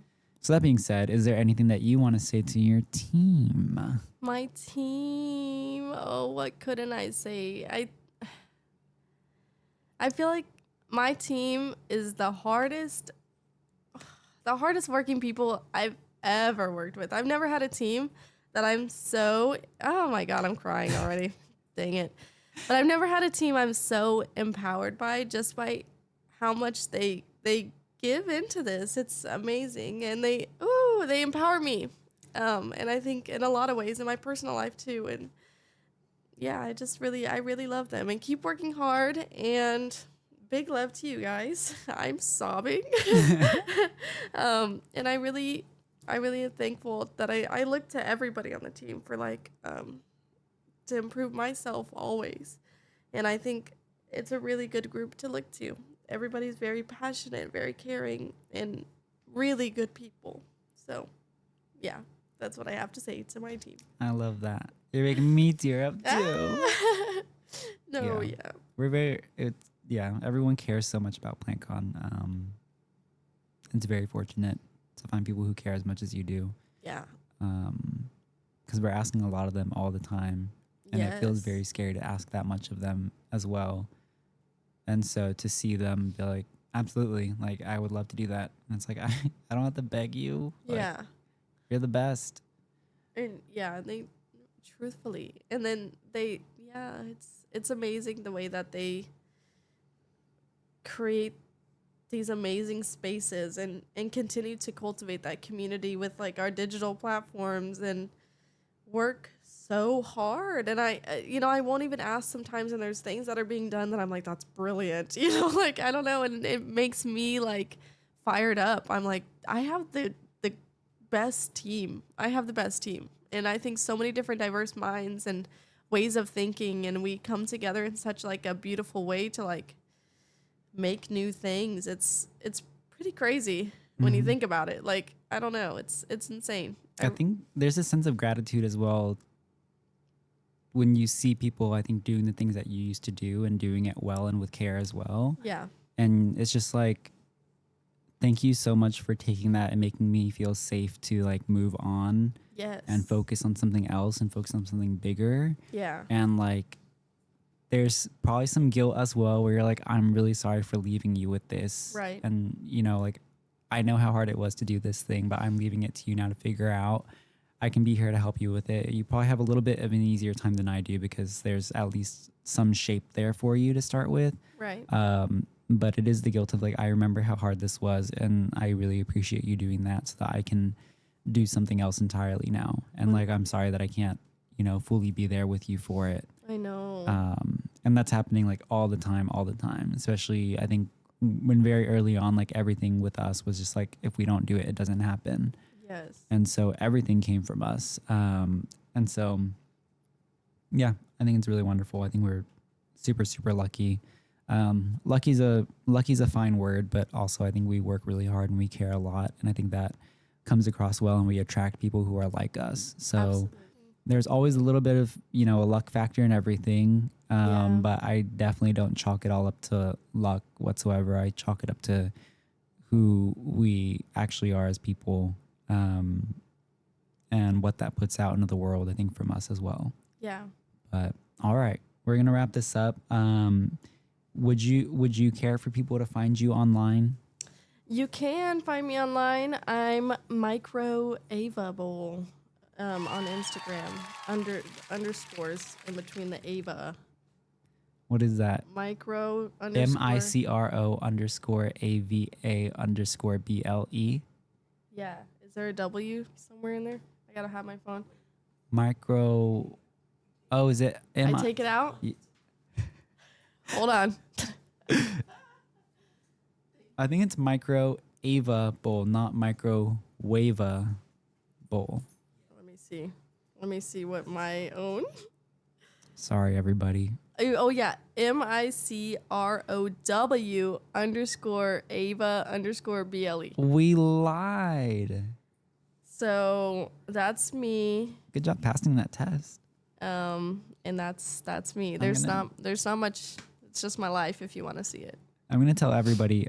So that being said, is there anything that you want to say to your team? My team. Oh, what couldn't I say? I feel like my team is the hardest working people I've ever worked with. I've never had a team that I'm so, oh my God, I'm crying already. Dang it. But I've never had a team I'm so empowered by, just by how much they give into this. It's amazing. And they empower me. And I think in a lot of ways in my personal life too. And yeah, I really love them, and keep working hard, and big love to you guys. I'm sobbing. And I really am thankful that I look to everybody on the team for like, to improve myself always. And I think it's a really good group to look to. everybody's very passionate, very caring, and really good people. So, yeah, that's what I have to say to my team. I love that. You're making me tear up too. No, Yeah. yeah. We're very, everyone cares so much about PlantCon. It's very fortunate to find people who care as much as you do. Yeah. Because we're asking a lot of them all the time. And it feels Yes. very scary to ask that much of them as well. And so to see them be like, absolutely, like, I would love to do that. And it's like, I don't have to beg you. Like, Yeah. you're the best. And yeah, they truthfully. And then it's amazing the way that they create these amazing spaces and continue to cultivate that community with like our digital platforms and work so hard. And I won't even ask sometimes, and there's things that are being done that I'm like, that's brilliant. Like, I don't know. And it makes me like fired up. I'm like, I have the best team. I have the best team. And I think so many different diverse minds and ways of thinking. And we come together in such like a beautiful way to like make new things. It's pretty crazy when you think about it. Like, I don't know. It's insane. I think there's a sense of gratitude as well when you see people, I think, doing the things that you used to do and doing it well and with care as well. Yeah. And it's just like, thank you so much for taking that and making me feel safe to like move on Yes. and focus on something else and focus on something bigger. Yeah. And like, there's probably some guilt as well where you're like, I'm really sorry for leaving you with this. Right. And, like, I know how hard it was to do this thing, but I'm leaving it to you now to figure out. I can be here to help you with it. You probably have a little bit of an easier time than I do because there's at least some shape there for you to start with. Right. But it is the guilt of like, I remember how hard this was, and I really appreciate you doing that so that I can do something else entirely now. And like, I'm sorry that I can't, fully be there with you for it. I know. And that's happening like all the time, especially I think when very early on, like everything with us was just like, if we don't do it, it doesn't happen. Yes. And so everything came from us. And so, yeah, I think it's really wonderful. I think we're super, super lucky. Lucky's a fine word, but also I think we work really hard and we care a lot. And I think that comes across well, and we attract people who are like us. So Absolutely. there's always a little bit of, a luck factor in everything. Yeah. But I definitely don't chalk it all up to luck whatsoever. I chalk it up to who we actually are as people, and what that puts out into the world, I think, from us as well. Yeah. But all right, we're going to wrap this up. Would you care for people to find you online? You can find me online. I'm Micro Ava Bowl on Instagram. Underscores in between the Ava. What is that? Micro underscore. MICRO_AVA_BLE. Yeah. Is there a W somewhere in there? I gotta have my phone. Micro. Oh, is it? I take it out? Hold on. I think it's Micro Ava Bowl, not Micro Wava Bowl. Let me see what my own. Sorry, everybody. Oh yeah, MICROW_AVA_BLE. We lied. So that's me. Good job passing that test. And that's me. There's not much. It's just my life if you want to see it. I'm gonna tell everybody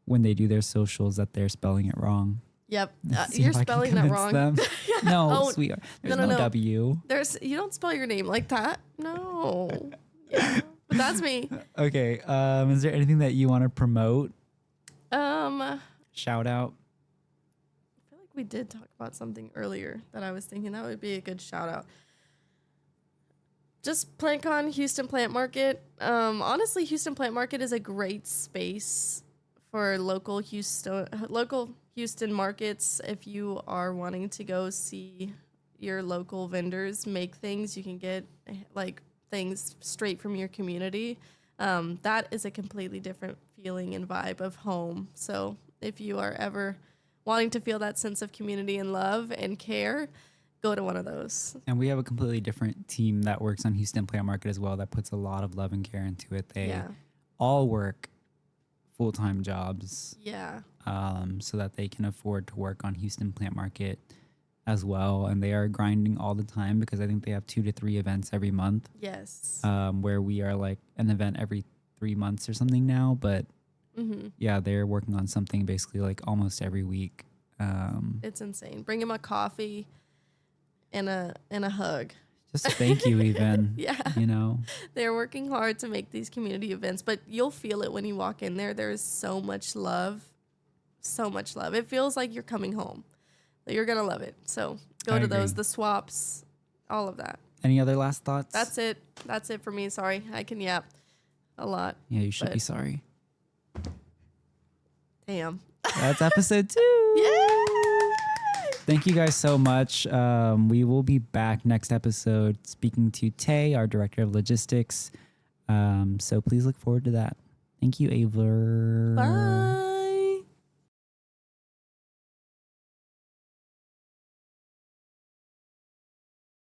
when they do their socials that they're spelling it wrong. Yep, See you're if I can spelling that convince wrong. them. No, Oh, sweetheart. There's no. no W. You don't spell your name like that. No. Yeah, but that's me. Okay. Is there anything that you want to promote? I Shout out. feel like we did talk about something earlier that I was thinking that would be a good shout out. Just PlantCon, Houston Plant Market. Honestly, Houston Plant Market is a great space for local Houston markets. If you are wanting to go see your local vendors make things, you can get like things straight from your community. That is a completely different feeling and vibe of home. So if you are ever wanting to feel that sense of community and love and care, go to one of those. And we have a completely different team that works on Houston Plant Market as well that puts a lot of love and care into it. They all work full-time jobs. Yeah. So that they can afford to work on Houston Plant Market as well. And they are grinding all the time because I think they have 2 to 3 events every month. Yes. Where we are like an event every 3 months or something now. But yeah, they're working on something basically like almost every week. It's insane. Bring him a coffee and a hug. Just a thank you even. Yeah. You know? They're working hard to make these community events, but you'll feel it when you walk in there. There is so much love. So much love. It feels like you're coming home. You're going to love it. So go I to agree. those, the swaps, all of that. Any other last thoughts? That's it. That's it for me. Sorry. I can yap a lot. Yeah, you should but- be sorry. Damn. That's episode 2. Yeah. Thank you guys so much. We will be back next episode speaking to Tay, our director of logistics. So please look forward to that. Thank you, Ava. Bye.